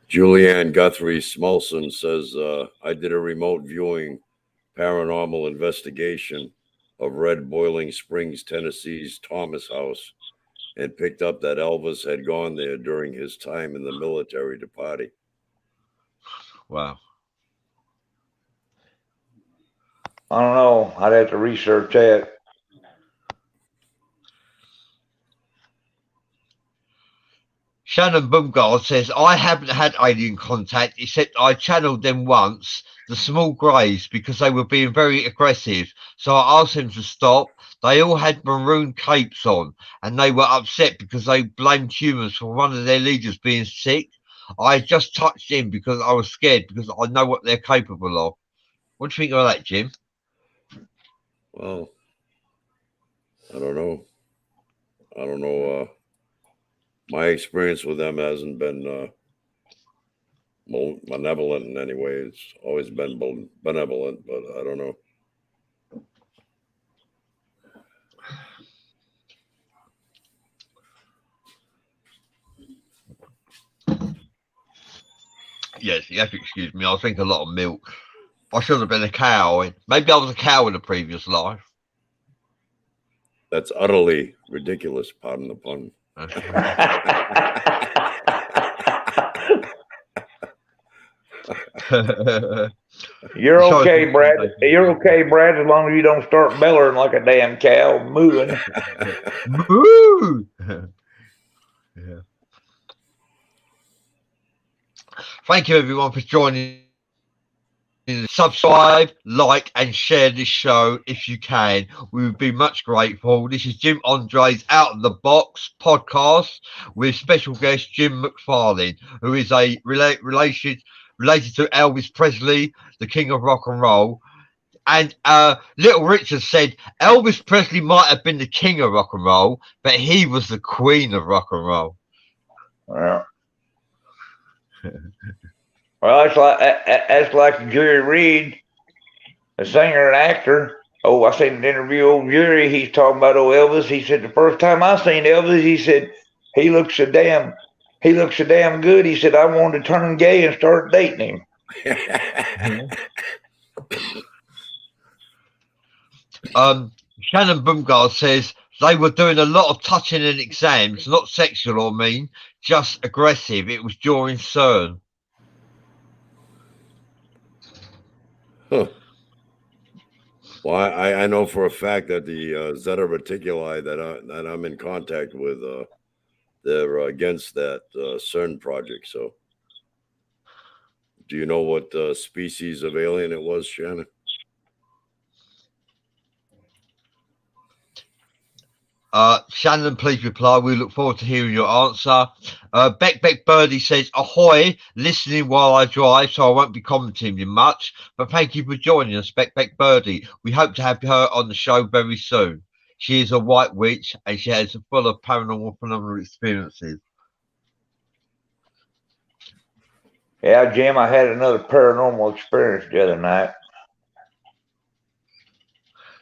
Julianne Guthrie Smolson says, I did a remote viewing paranormal investigation of Red Boiling Springs, Tennessee's Thomas House. and picked up that Elvis had gone there during his time in the military to party. Wow. I don't know. I'd have to research that. Shannon Boomgard says, I haven't had alien contact except I channeled them once, the small greys, because they were being very aggressive. So I asked them to stop. They all had maroon capes on and they were upset because they blamed humans for one of their leaders being sick. I just touched him because I was scared because I know what they're capable of. What do you think of that, Jim? Well, I don't know. My experience with them hasn't been malevolent in any way. It's always been benevolent, but I don't know. Yes, you have to excuse me. I drink a lot of milk. I should have been a cow. Maybe I was a cow in a previous life. That's utterly ridiculous, pardon the pun. You're okay, Brad. You're okay, Brad, as long as you don't start bellowing like a damn cow, mooing. Moo! Yeah. Thank you, everyone, for joining. Subscribe, like, and share this show if you can. We would be much grateful. This is Jim Andre's Out of the Box podcast with special guest Jim McFarlane, who is a related to Elvis Presley, the king of rock and roll. And Little Richard said Elvis Presley might have been the king of rock and roll, but he was the queen of rock and roll. Well, that's like Jerry Reed, a singer and actor. Oh, I seen an interview old Jerry. He's talking about old Elvis. He said the first time I seen Elvis, he said he looked so damn good. He said I wanted to turn gay and start dating him. Shannon Boomgard says they were doing a lot of touching and exams, not sexual or mean, just aggressive. It was during CERN. Huh. Well, I know for a fact that the Zeta Reticuli that I'm in contact with, they're against that CERN project. So, do you know what species of alien it was, Shannon? Shannon, please reply. We look forward to hearing your answer. Beck Birdie says, ahoy, listening while I drive, so I won't be commenting much. But thank you for joining us, Beck Birdie. We hope to have her on the show very soon. She is a white witch and she has full of paranormal phenomenal experiences. Yeah, Jim, I had another paranormal experience the other night.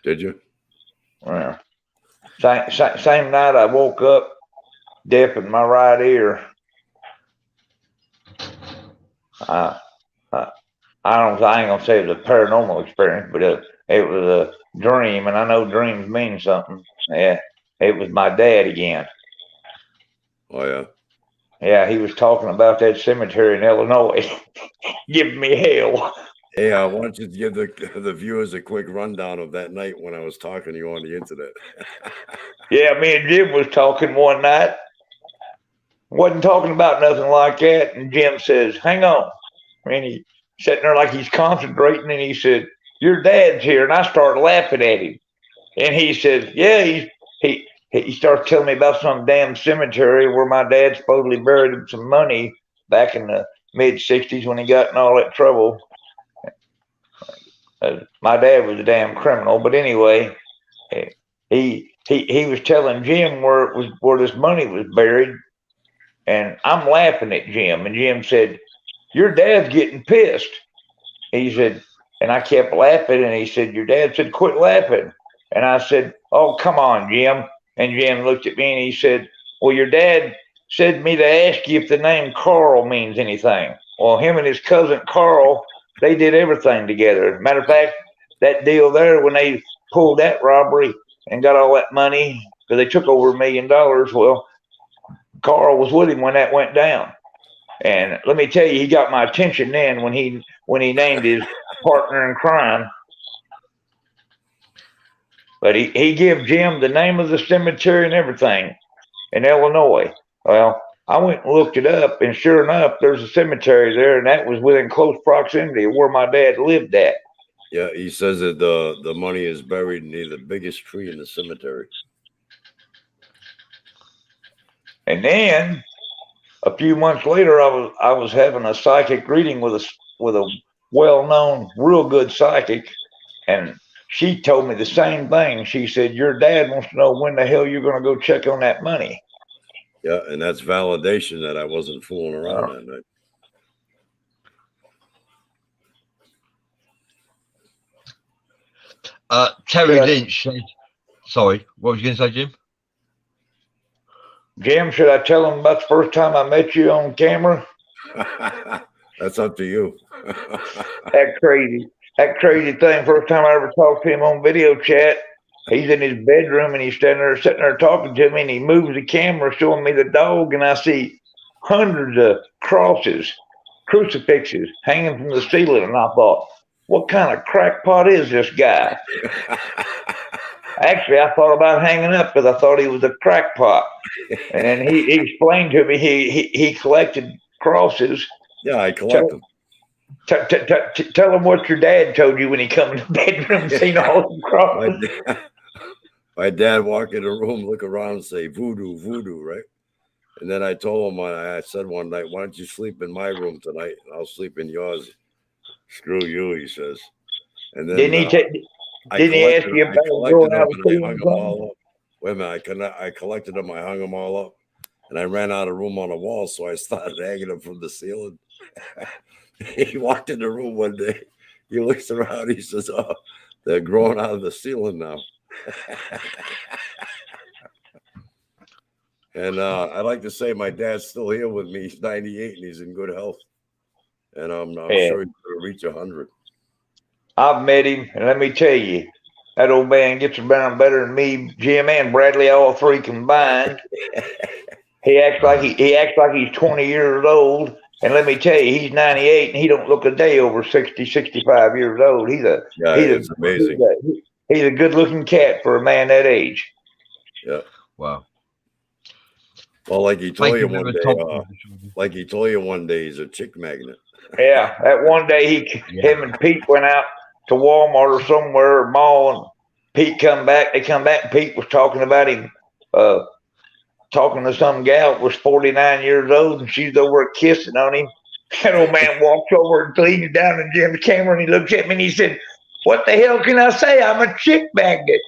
Did you? Well, same night I woke up deaf in my right ear. I ain't gonna say it was a paranormal experience, but it was a dream, and I know dreams mean something. Yeah, it was my dad again. Oh yeah. Yeah, he was talking about that cemetery in Illinois, giving me hell. Hey, I want you to give the viewers a quick rundown of that night when I was talking to you on the internet. Yeah, me and Jim was talking one night. Wasn't talking about nothing like that. And Jim says, hang on. And he's sitting there like he's concentrating. And he said, your dad's here. And I started laughing at him. And he says, yeah, he starts telling me about some damn cemetery where my dad supposedly buried him some money back in the mid-'60s when he got in all that trouble. My dad was a damn criminal, but anyway, he was telling Jim where this money was buried, and I'm laughing at Jim, and Jim said, "Your dad's getting pissed." He said, and I kept laughing, and he said, "Your dad said quit laughing," and I said, "Oh, come on, Jim." And Jim looked at me and he said, "Well, your dad said me to ask you if the name Carl means anything." Well, him and his cousin Carl, they did everything together. Matter of fact, that deal there, when they pulled that robbery and got all that money, because they took over $1 million. Well, Carl was with him when that went down. And let me tell you, he got my attention then when he named his partner in crime. But he gave Jim the name of the cemetery and everything in Illinois. Well, I went and looked it up, and sure enough, there's a cemetery there, and that was within close proximity of where my dad lived at. Yeah, he says that the money is buried near the biggest tree in the cemetery. And then a few months later, I was having a psychic reading with a well-known, real good psychic, and she told me the same thing. She said, your dad wants to know when the hell you're going to go check on that money. Yeah, and that's validation that I wasn't fooling around that night. Terry Lynch said, sorry, what was you going to say, Jim? Jim, should I tell him about the first time I met you on camera? That's up to you. That crazy thing. First time I ever talked to him on video chat, he's in his bedroom and he's sitting there talking to me, and he moves the camera showing me the dog, and I see hundreds of crosses, crucifixes hanging from the ceiling, and I thought, what kind of crackpot is this guy? Actually, I thought about hanging up because I thought he was a crackpot. And then he explained to me he collected crosses. Yeah, I collect them. Tell him what your dad told you when he come in the bedroom and seen all the crosses. My dad walked in the room, look around and say, voodoo, voodoo, right? And then I told him, I said one night, why don't you sleep in my room tonight? And I'll sleep in yours. Screw you, he says. And then didn't he ask you about going out with them? Wait a minute, I collected them, I hung them all up, and I ran out of room on the wall, so I started hanging them from the ceiling. He walked in the room one day, he looks around, he says, oh, they're growing out of the ceiling now. And I'd like to say my dad's still here with me. He's 98 and he's in good health. And I'm sure he's going to reach 100. I've met him, and let me tell you, that old man gets around better than me, Jim, and Bradley, all three combined. He acts like he's 20 years old, and let me tell you, he's 98, and he don't look a day over 60, 65 years old. He's amazing. He's a good-looking cat for a man that age. Yeah. Wow. Well, like he told you one day, he's a chick magnet. Yeah, that one day him and Pete went out to Walmart or somewhere, or mall, and Pete come back. They come back, and Pete was talking about him, talking to some gal that was 49 years old, and she's over kissing on him. That old man walks over and leans down in Jim's camera, and he looks at me and he said, what the hell can I say? I'm a chick magnet.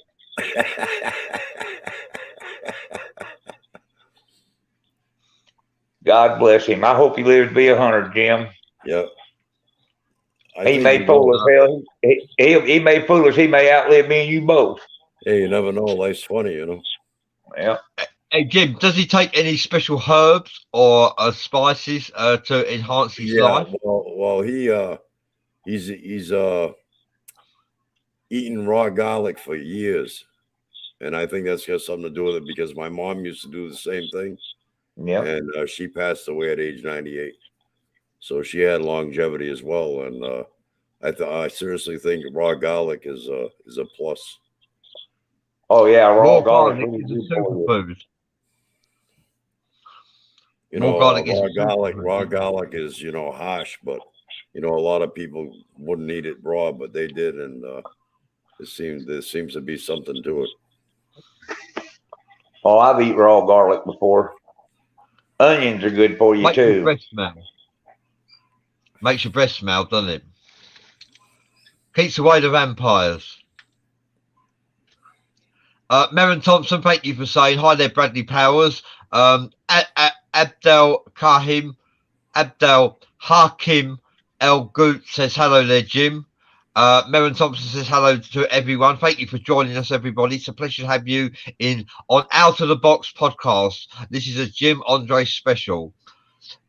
God bless him. I hope he lives to be 100, Jim. Yeah. He may fool us. Hell, he may fool us. He may outlive me and you both. Hey, you never know. Life's funny, you know. Yeah. Hey, Jim, does he take any special herbs or spices to enhance his life? Well, he's eaten raw garlic for years, and I think that's got something to do with it because my mom used to do the same thing. Yeah. And she passed away at age 98. So she had longevity as well, and I seriously think raw garlic is a plus. Oh yeah, raw garlic is a superfood. You know, raw garlic is harsh, but a lot of people wouldn't eat it raw, but they did, and there seems to be something to it. Oh, I've eaten raw garlic before. Onions are good for you too. Makes your breath smell, doesn't it? Keeps away the vampires. Merrin Thompson, thank you for saying hi there, Bradley Powers. Abdel Hakim El Goot says hello there, Jim. Merrin Thompson says hello to everyone. Thank you for joining us, everybody. It's a pleasure to have you on Out of the Box podcast. This is a Jim Andre special.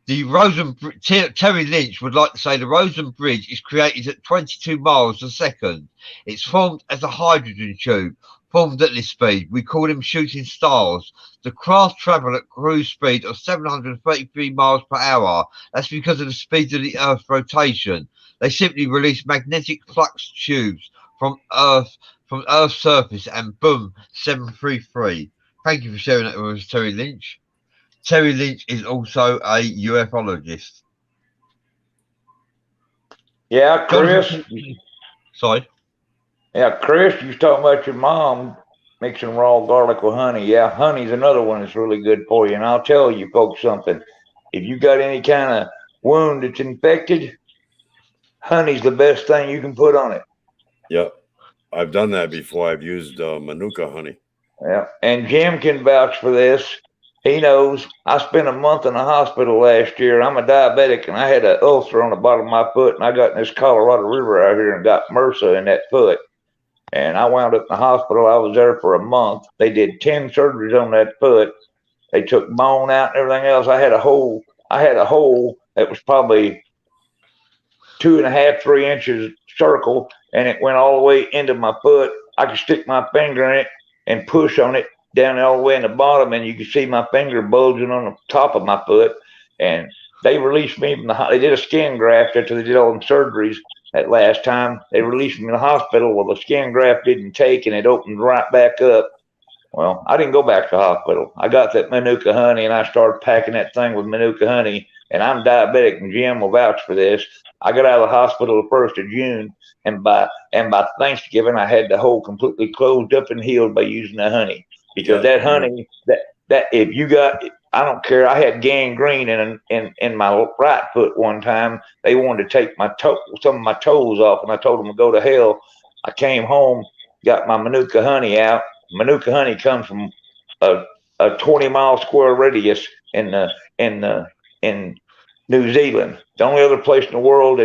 Terry Lynch would like to say the Rosen Bridge is created at 22 miles a second. It's formed as a hydrogen tube performed at this speed. We call them shooting stars. The craft travel at cruise speed of 733 miles per hour. That's because of the speed of the Earth's rotation. They simply release magnetic flux tubes from Earth's surface, and boom, 733. Thank you for sharing that with us, Terry Lynch. Terry Lynch is also a ufologist. Yeah, Chris. Sorry. Yeah, Chris, you was talking about your mom mixing raw garlic with honey. Yeah, honey's another one that's really good for you. And I'll tell you folks something. If you got any kind of wound that's infected, honey's the best thing you can put on it. Yep. I've done that before. I've used Manuka honey. Yeah. And Jim can vouch for this. He knows. I spent a month in the hospital last year. I'm a diabetic, and I had an ulcer on the bottom of my foot, and I got in this Colorado River out here and got MRSA in that foot. And I wound up in the hospital. I was there for a month. They did 10 surgeries on that foot. They took bone out and everything else. I had a hole that was probably 2.5, 3 inches circle, and it went all the way into my foot. I could stick my finger in it and push on it down all the way in the bottom, and you could see my finger bulging on the top of my foot. And they released me from they did a skin graft after they did all them surgeries. That last time they released me in the hospital. Well, the skin graft didn't take, and it opened right back up. Well, I didn't go back to the hospital. I got that Manuka honey, and I started packing that thing with Manuka honey. And I'm diabetic, and Jim will vouch for this. I got out of the hospital the 1st of June, and by Thanksgiving, I had the hole completely closed up and healed by using the honey. Because that honey, that if you got, I don't care. I had gangrene in my right foot one time. They wanted to take some of my toes off, and I told them to go to hell. I came home, got my Manuka honey out. Manuka honey comes from a 20-mile square radius in New Zealand. The only other place in the world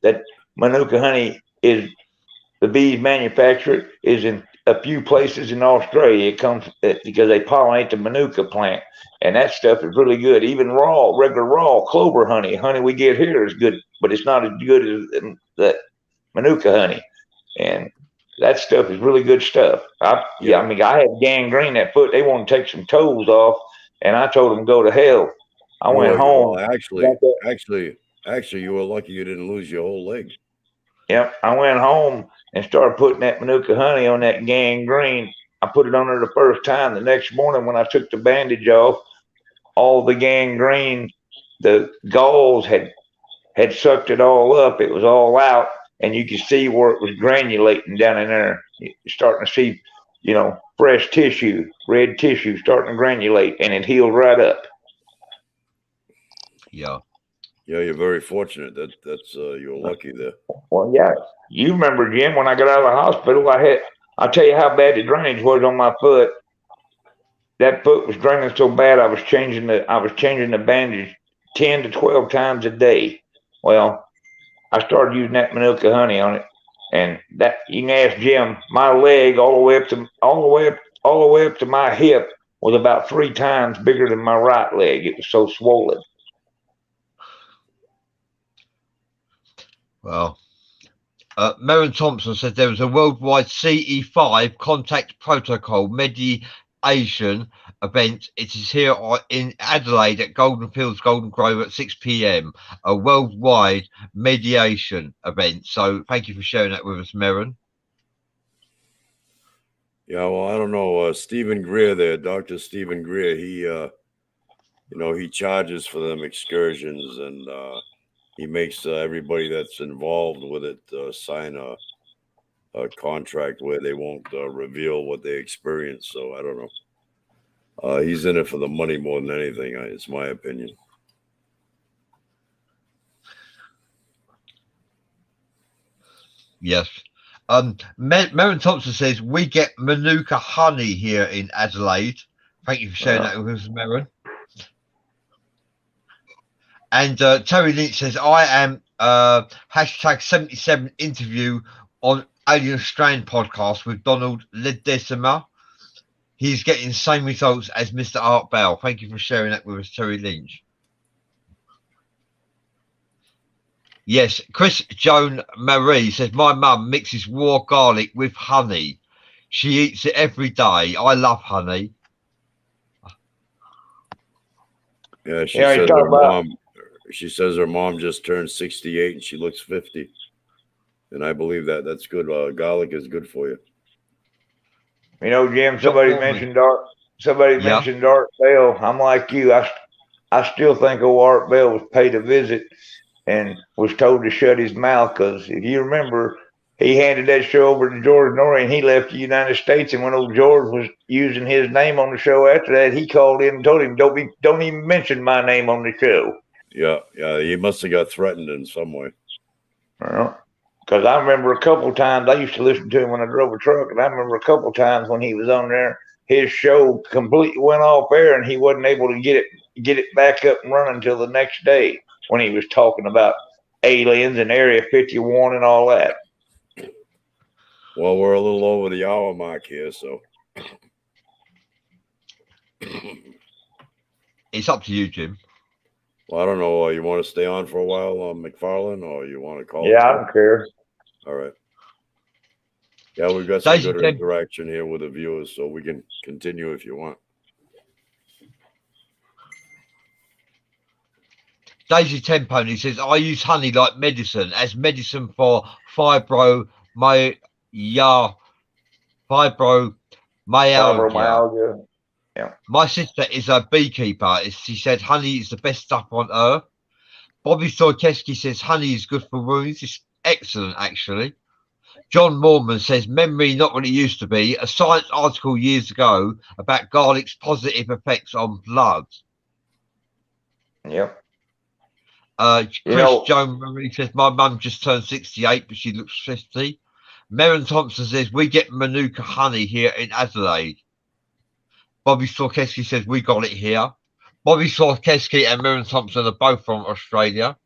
that Manuka honey is, the bees manufacture it, is in a few places in Australia. It comes because they pollinate the Manuka plant, and that stuff is really good. Even regular raw clover honey we get here is good, but it's not as good as that Manuka honey. And that stuff is really good stuff. I had gangrene that foot. They want to take some toes off, and I told them to go to hell. I went home. Actually, you were lucky you didn't lose your whole leg. Yep, I went home and started putting that Manuka honey on that gangrene. I put it on there the first time. The next morning when I took the bandage off, all the gangrene, the galls had sucked it all up. It was all out, and you could see where it was granulating down in there. You're starting to see, fresh tissue, red tissue starting to granulate, and it healed right up. Yeah. Yeah, you're very fortunate. That's you're lucky there. Well, yeah. You remember, Jim, when I got out of the hospital, I'll tell you how bad the drainage was on my foot. That foot was draining so bad I was changing the bandage 10 to 12 times a day. Well, I started using that Manuka honey on it, and that you can ask Jim. My leg all the way up to my hip was about 3 times bigger than my right leg. It was so swollen. Well, Merrin Thompson said there was a worldwide CE5 contact protocol mediation event. It is here in Adelaide at Golden Fields, Golden Grove at 6 p.m. A worldwide mediation event. So thank you for sharing that with us, Merrin. Yeah, well, I don't know. Stephen Greer there, Dr. Stephen Greer, he charges for them excursions, and he makes everybody that's involved with it sign a contract where they won't reveal what they experience. So I don't know. He's in it for the money more than anything. It's my opinion. Yes. Merrin Thompson says we get Manuka honey here in Adelaide. Thank you for sharing that with us, Merrin. And Terry Lynch says, I am hashtag 77 interview on Alien Strand podcast with Donald Ledesma. He's getting the same results as Mr. Art Bell. Thank you for sharing that with us, Terry Lynch. Yes, Chris Joan Marie says, my mum mixes raw garlic with honey. She eats it every day. I love honey. Yeah, she Yeah, you says talk her about. mom. She says her mom just turned 68 and she looks 50. And I believe that. That's good. Garlic is good for you. You know, Jim. John Somebody Mormon. mentioned Art. Somebody Yeah. mentioned Art Bell. I'm like you. I still think old Art Bell was paid a visit and was told to shut his mouth because if you remember, he handed that show over to George Norrie and he left the United States. And when old George was using his name on the show after that, he called in and told him, "Don't even mention my name on the show." Yeah, he must have got threatened in some way. Well, because I remember a couple of times I used to listen to him when I drove a truck, and I remember a couple of times when he was on there, his show completely went off air, and he wasn't able to get it back up and running until the next day when he was talking about aliens and Area 51 and all that. Well, we're a little over the hour mark here, so It's up to you, Jim. well, I don't know. You want to stay on for a while, McFarlane, or you want to call Yeah, it? I don't care. All right. Yeah, we've got some Daisy good Tem- interaction here with the viewers, so we can continue if you want. Daisy Tempone says, I use honey like medicine, as medicine for fibromyalgia. Fibromyalgia. Yeah. My sister is a beekeeper. She said honey is the best stuff on earth. Bobby Sorkeski says honey is good for wounds. It's excellent, actually. John Mormon says memory not what it used to be. A science article years ago about garlic's positive effects on blood. Yep. Chris Joan Marie says my mum just turned 68, but she looks 50. Merrin Thompson says we get Manuka honey here in Adelaide. Bobby Sorkeski says we got it here. Bobby Sorkeski and Merrin Thompson are both from Australia.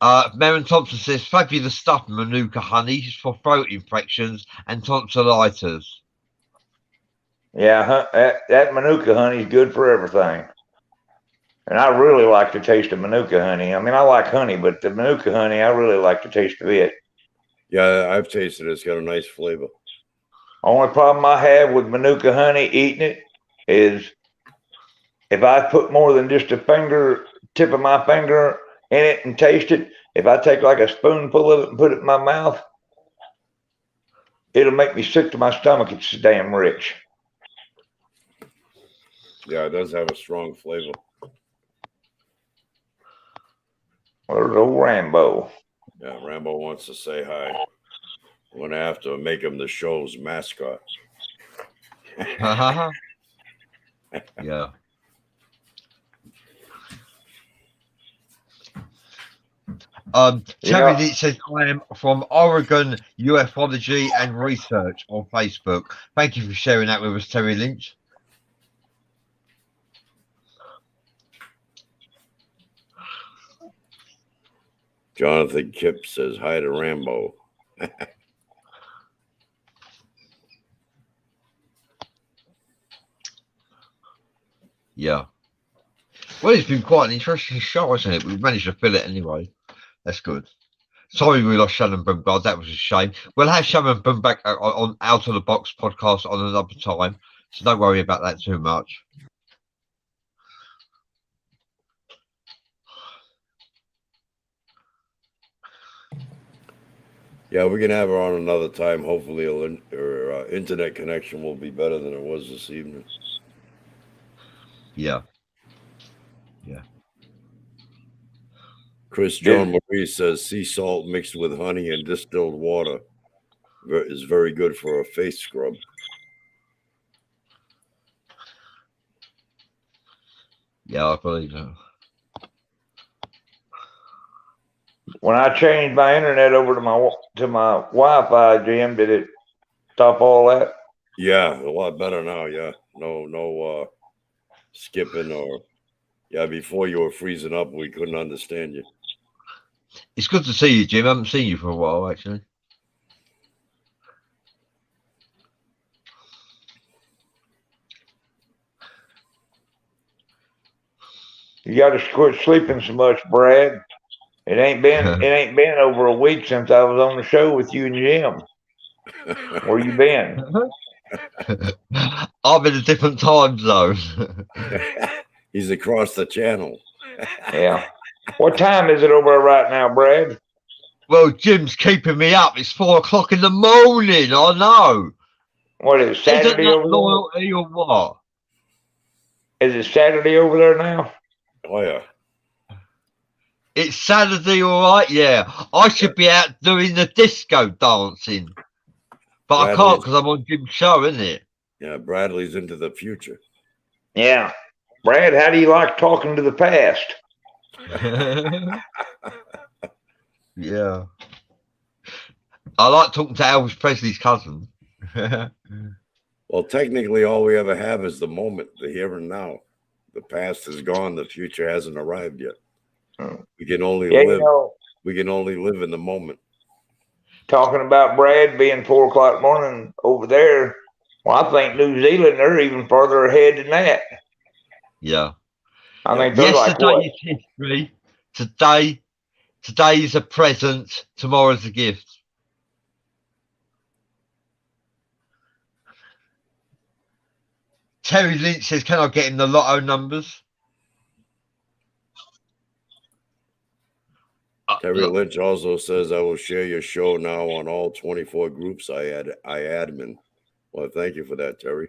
Merrin Thompson says fabulous stuff, Manuka honey for throat infections and tonsillitis. Yeah, that Manuka honey is good for everything. And I really like the taste of Manuka honey. I mean, I like honey, but the Manuka honey, I really like the taste of it. Yeah, I've tasted it. It's got a nice flavor. Only problem I have with Manuka honey eating it is if I put more than just a tip of my finger in it and taste it, if I take like a spoonful of it and put it in my mouth, it'll make me sick to my stomach. It's so damn rich. Yeah, it does have a strong flavor. There's old Rambo. Yeah, Rambo wants to say hi. We're going to have to make him the show's mascot. Yeah. Terry says I am from Oregon Ufology and Research on Facebook. Thank you for sharing that with us, Terry Lynch. Jonathan Kipp says hi to Rambo. Yeah. Well, it's been quite an interesting show, hasn't it? We've managed to fill it anyway. That's good. Sorry we lost Shannon Boomgard. That was a shame. We'll have Shannon Boom back on Out of the Box podcast on another time. So don't worry about that too much. Yeah, we can have her on another time. Hopefully her internet connection will be better than it was this evening. Yeah. Yeah. Chris John Marie says sea salt mixed with honey and distilled water is very good for a face scrub. Yeah, I believe that. When I changed my internet over to my Wi-Fi, Jim, did it stop all that? Yeah, a lot better now. Yeah, no skipping or before you were freezing up, we couldn't understand you. It's good to see you, Jim. I haven't seen you for a while, actually. You got to quit sleeping so much, Brad. It ain't been over a week since I was on the show with you and Jim. Where you been? I'm in a different time zone. He's across the channel. Yeah. What time is it over there right now, Brad? Well, Jim's keeping me up. It's 4 o'clock in the morning. I know. What is it, Saturday Isn't that over loyalty or what? there? Is it Saturday over there now? Oh yeah. It's Saturday, all right. Yeah, I should be out doing the disco dancing, but I can't Bradley's- because I'm on Jim's show, isn't it? Yeah, Bradley's into the future. Yeah. Brad, how do you like talking to the past? Yeah. I like talking to Elvis Presley's cousin. Well, technically, all we ever have is the moment, the here and now. The past is gone. The future hasn't arrived yet. We can only Yeah, live. you know, We can only live in the moment. talking about Brad being 4 o'clock in the morning over there. Well, I think New Zealand, they're even further ahead than that. Yeah. I think they're like Yesterday what? is history. Today is a present. Tomorrow's a gift. Terry Lynch says, "Can I get him the lotto numbers?" Terry Look, Lynch also says, "I will share your show now on all 24 groups I admin." Well, thank you for that, Terry.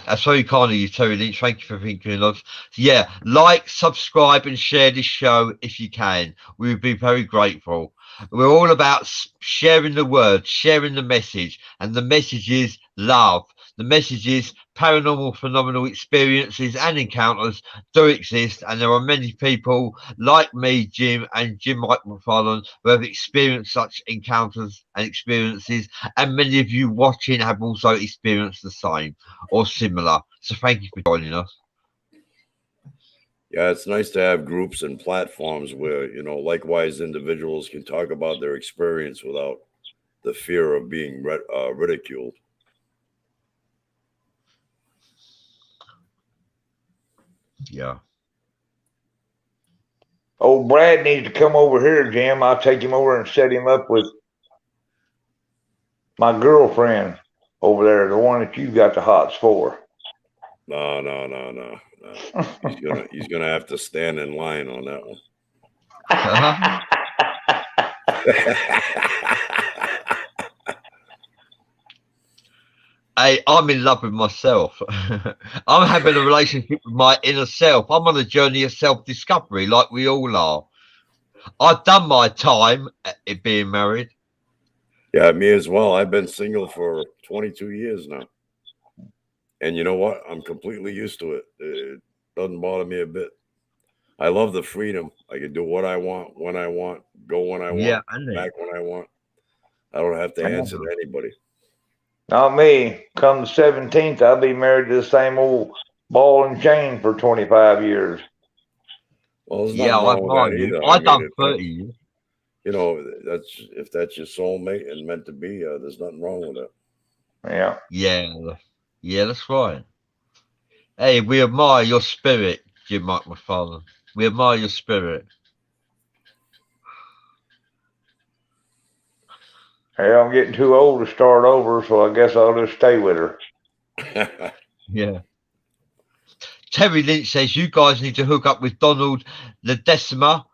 that's very kind of you, Terry Lynch. Thank you for thinking of us. Yeah, like, subscribe, and share this show if you can. We would be very grateful. We're all about sharing the word, sharing the message, and the message is love. The message is paranormal phenomenal experiences and encounters do exist, and there are many people like me, Jim, and Jim Mike McFarlane who have experienced such encounters and experiences, and many of you watching have also experienced the same or similar. So thank you for joining us. Yeah, it's nice to have groups and platforms where, likewise individuals can talk about their experience without the fear of being ridiculed. Yeah. Old Brad needs to come over here, Jim. I'll take him over and set him up with my girlfriend over there, the one that you got the hots for. No. He's gonna have to stand in line on that one. Hey, I'm in love with myself. I'm having a relationship with my inner self. I'm on a journey of self-discovery, like we all are. I've done my time at being married. Yeah, me as well. I've been single for 22 years now. And you know what? I'm completely used to it. It doesn't bother me a bit. I love the freedom. I can do what I want, when I want, go when I Yeah, want, back when I want. I don't have to answer to anybody. Not me. Come the 17th, I'll be married to the same old ball and chain for 25 years. Well, there's Yeah, nothing wrong with that either. I've done 30 years. If that's your soulmate and meant to be, there's nothing wrong with that. Yeah. Yeah, that's right. Hey, we admire your spirit, Jim Mike McFarlane. We admire your spirit. Hey, I'm getting too old to start over, so I guess I'll just stay with her. Yeah. Terry Lynch says you guys need to hook up with Donald Ledesma.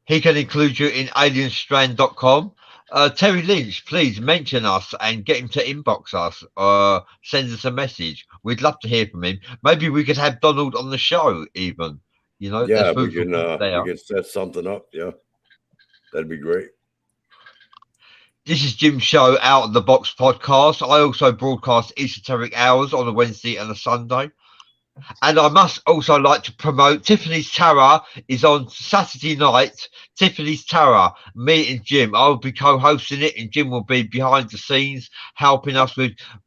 He can include you in alienstrand.com. Terry Lynch, please mention us and get him to inbox us. Send us a message. We'd love to hear from him. Maybe we could have Donald on the show even. Yeah, we can set something up. Yeah, that'd be great. This is Jim's show, Out of the Box podcast. I also broadcast Esoteric Hours on a Wednesday and a Sunday. And I must also like to promote Tiffany's Tarot is on Saturday night. Tiffany's Tarot, me and Jim. I will be co-hosting it, and Jim will be behind the scenes helping us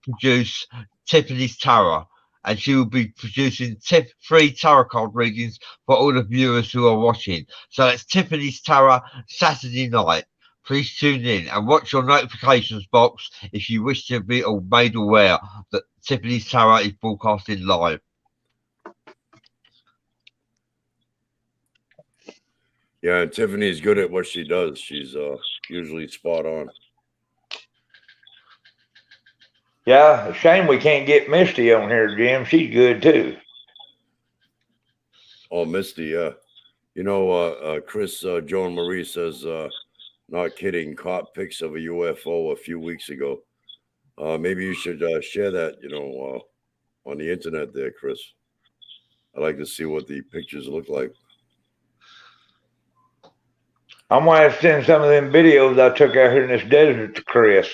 produce Tiffany's Tarot. And she will be producing free tarot card readings for all the viewers who are watching. So that's Tiffany's Tarot, Saturday night. Please tune in and watch your notifications box if you wish to be made aware that Tiffany's Tarot is broadcasting live. Yeah, and Tiffany's good at what she does. She's usually spot on. Yeah, shame we can't get Misty on here, Jim. She's good too. Oh, Misty, yeah. You know, Chris Joan Marie says, not kidding, caught pics of a UFO a few weeks ago. Maybe you should share that, on the internet there, Chris. I'd like to see what the pictures look like. I'm going to send some of them videos I took out here in this desert to Chris.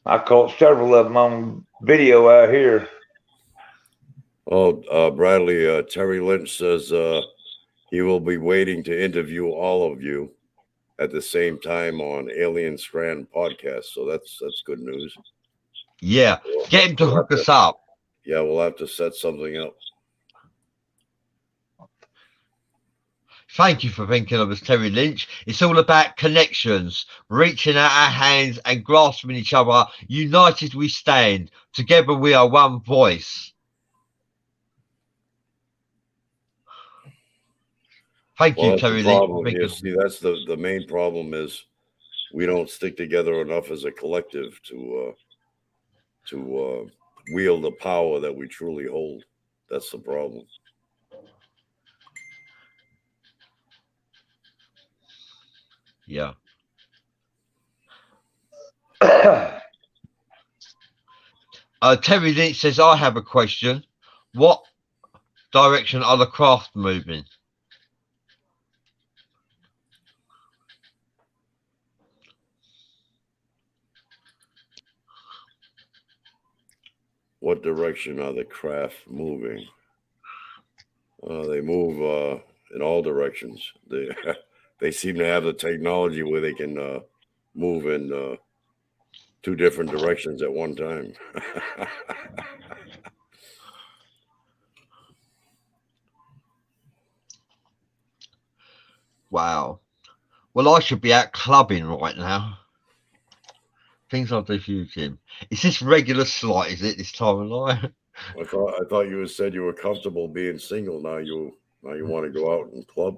I caught several of them on video out here. Oh, Bradley, Terry Lynch says he will be waiting to interview all of you at the same time on Alien Strand podcast. So that's good news. Yeah, get him to hook us up. Yeah, we'll have to set something up. Thank you for thinking of us, Terry Lynch. It's all about connections, reaching out our hands and grasping each other. United we stand. Together we are one voice. Thank you, That's Terry the Lynch. problem here. See, that's the main problem is we don't stick together enough as a collective to wield the power that we truly hold. That's the problem. Yeah. Terry Lynch says, I have a question. What direction are the craft moving? What direction are the craft moving? They move in all directions. They seem to have the technology where they can move in two different directions at one time. Wow. Well, I should be out clubbing right now. Things I do for you, Jim. Is this regular slight, is it, this time of night? I thought you said you were comfortable being single. Now you want to go out and club.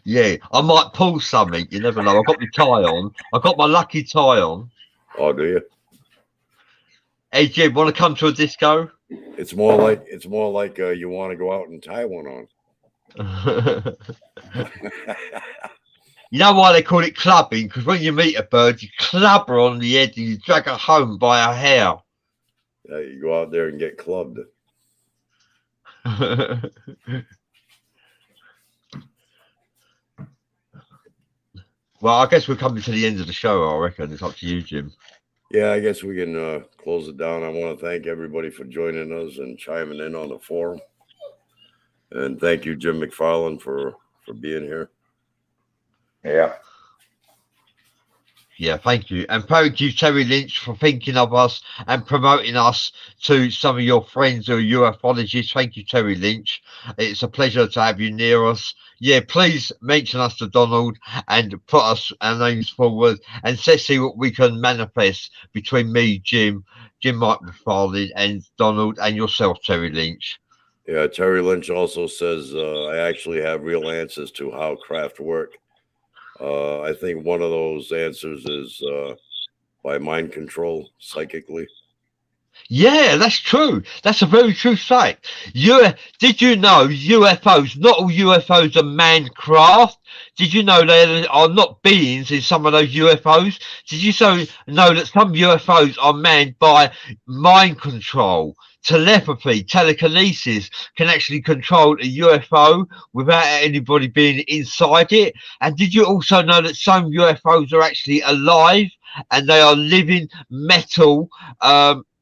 Yeah, I might pull something. You never know. I've got my tie on. I've got my lucky tie on. Oh, do you? Hey, Jim, want to come to a disco? It's more like you want to go out and tie one on. You know why they call it clubbing? Because when you meet a bird, you club her on the head and you drag her home by her hair. Yeah, you go out there and get clubbed. Well, I guess we're coming to the end of the show, I reckon. It's up to you, Jim. Yeah, I guess we can close it down. I want to thank everybody for joining us and chiming in on the forum. And thank you, Jim McFarland, for being here. Yeah. Yeah, thank you. And thank you, Terry Lynch, for thinking of us and promoting us to some of your friends who are ufologists. Thank you, Terry Lynch. It's a pleasure to have you near us. Yeah, please mention us to Donald and put our names forward and let's see what we can manifest between me, Jim Mike McFarlane, and Donald and yourself, Terry Lynch. Yeah, Terry Lynch also says, I actually have real answers to how craft work. I think one of those answers is by mind control psychically. Yeah, that's true. That's a very true fact. Did you know UFOs, not all UFOs are manned craft? Did you know there are not beings in some of those UFOs? Did you know that some UFOs are manned by mind control, telepathy, telekinesis, can actually control a UFO without anybody being inside it? And did you also know that some UFOs are actually alive and they are living metal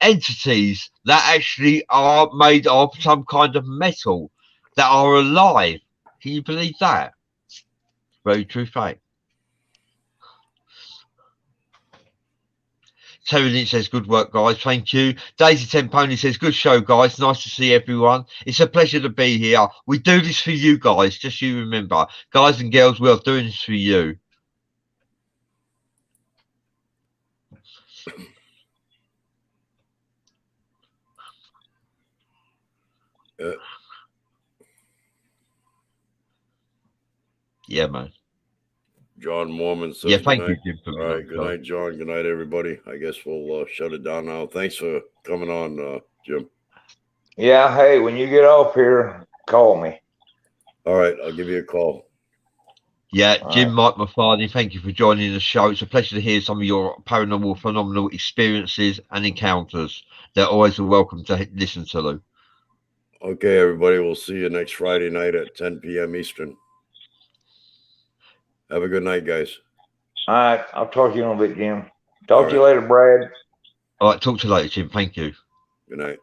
entities that actually are made of some kind of metal that are alive? Can you believe that? Very true fact. Terry Lynch says, good work, guys. Thank you. Daisy Temponi says, good show, guys. Nice to see everyone. It's a pleasure to be here. We do this for you guys. Just you remember, guys and girls, we are doing this for you. Yeah, man. John Mormon says Yeah, good thank night. you, Jim. For All right, good night, John. Good night, everybody. I guess we'll shut it down now. Thanks for coming on, Jim. Yeah, hey, when you get off here, call me. All right, I'll give you a call. Yeah, All Jim, right. Mike Maffardi, thank you for joining the show. It's a pleasure to hear some of your paranormal, phenomenal experiences and encounters. They're always welcome to listen to them. Okay, everybody, we'll see you next Friday night at 10 p.m. Eastern. Have a good night, guys. All right, I'll talk to you in a bit, Jim. All Talk to you later, Brad. All right, talk to you later, Jim. Thank you. Good night.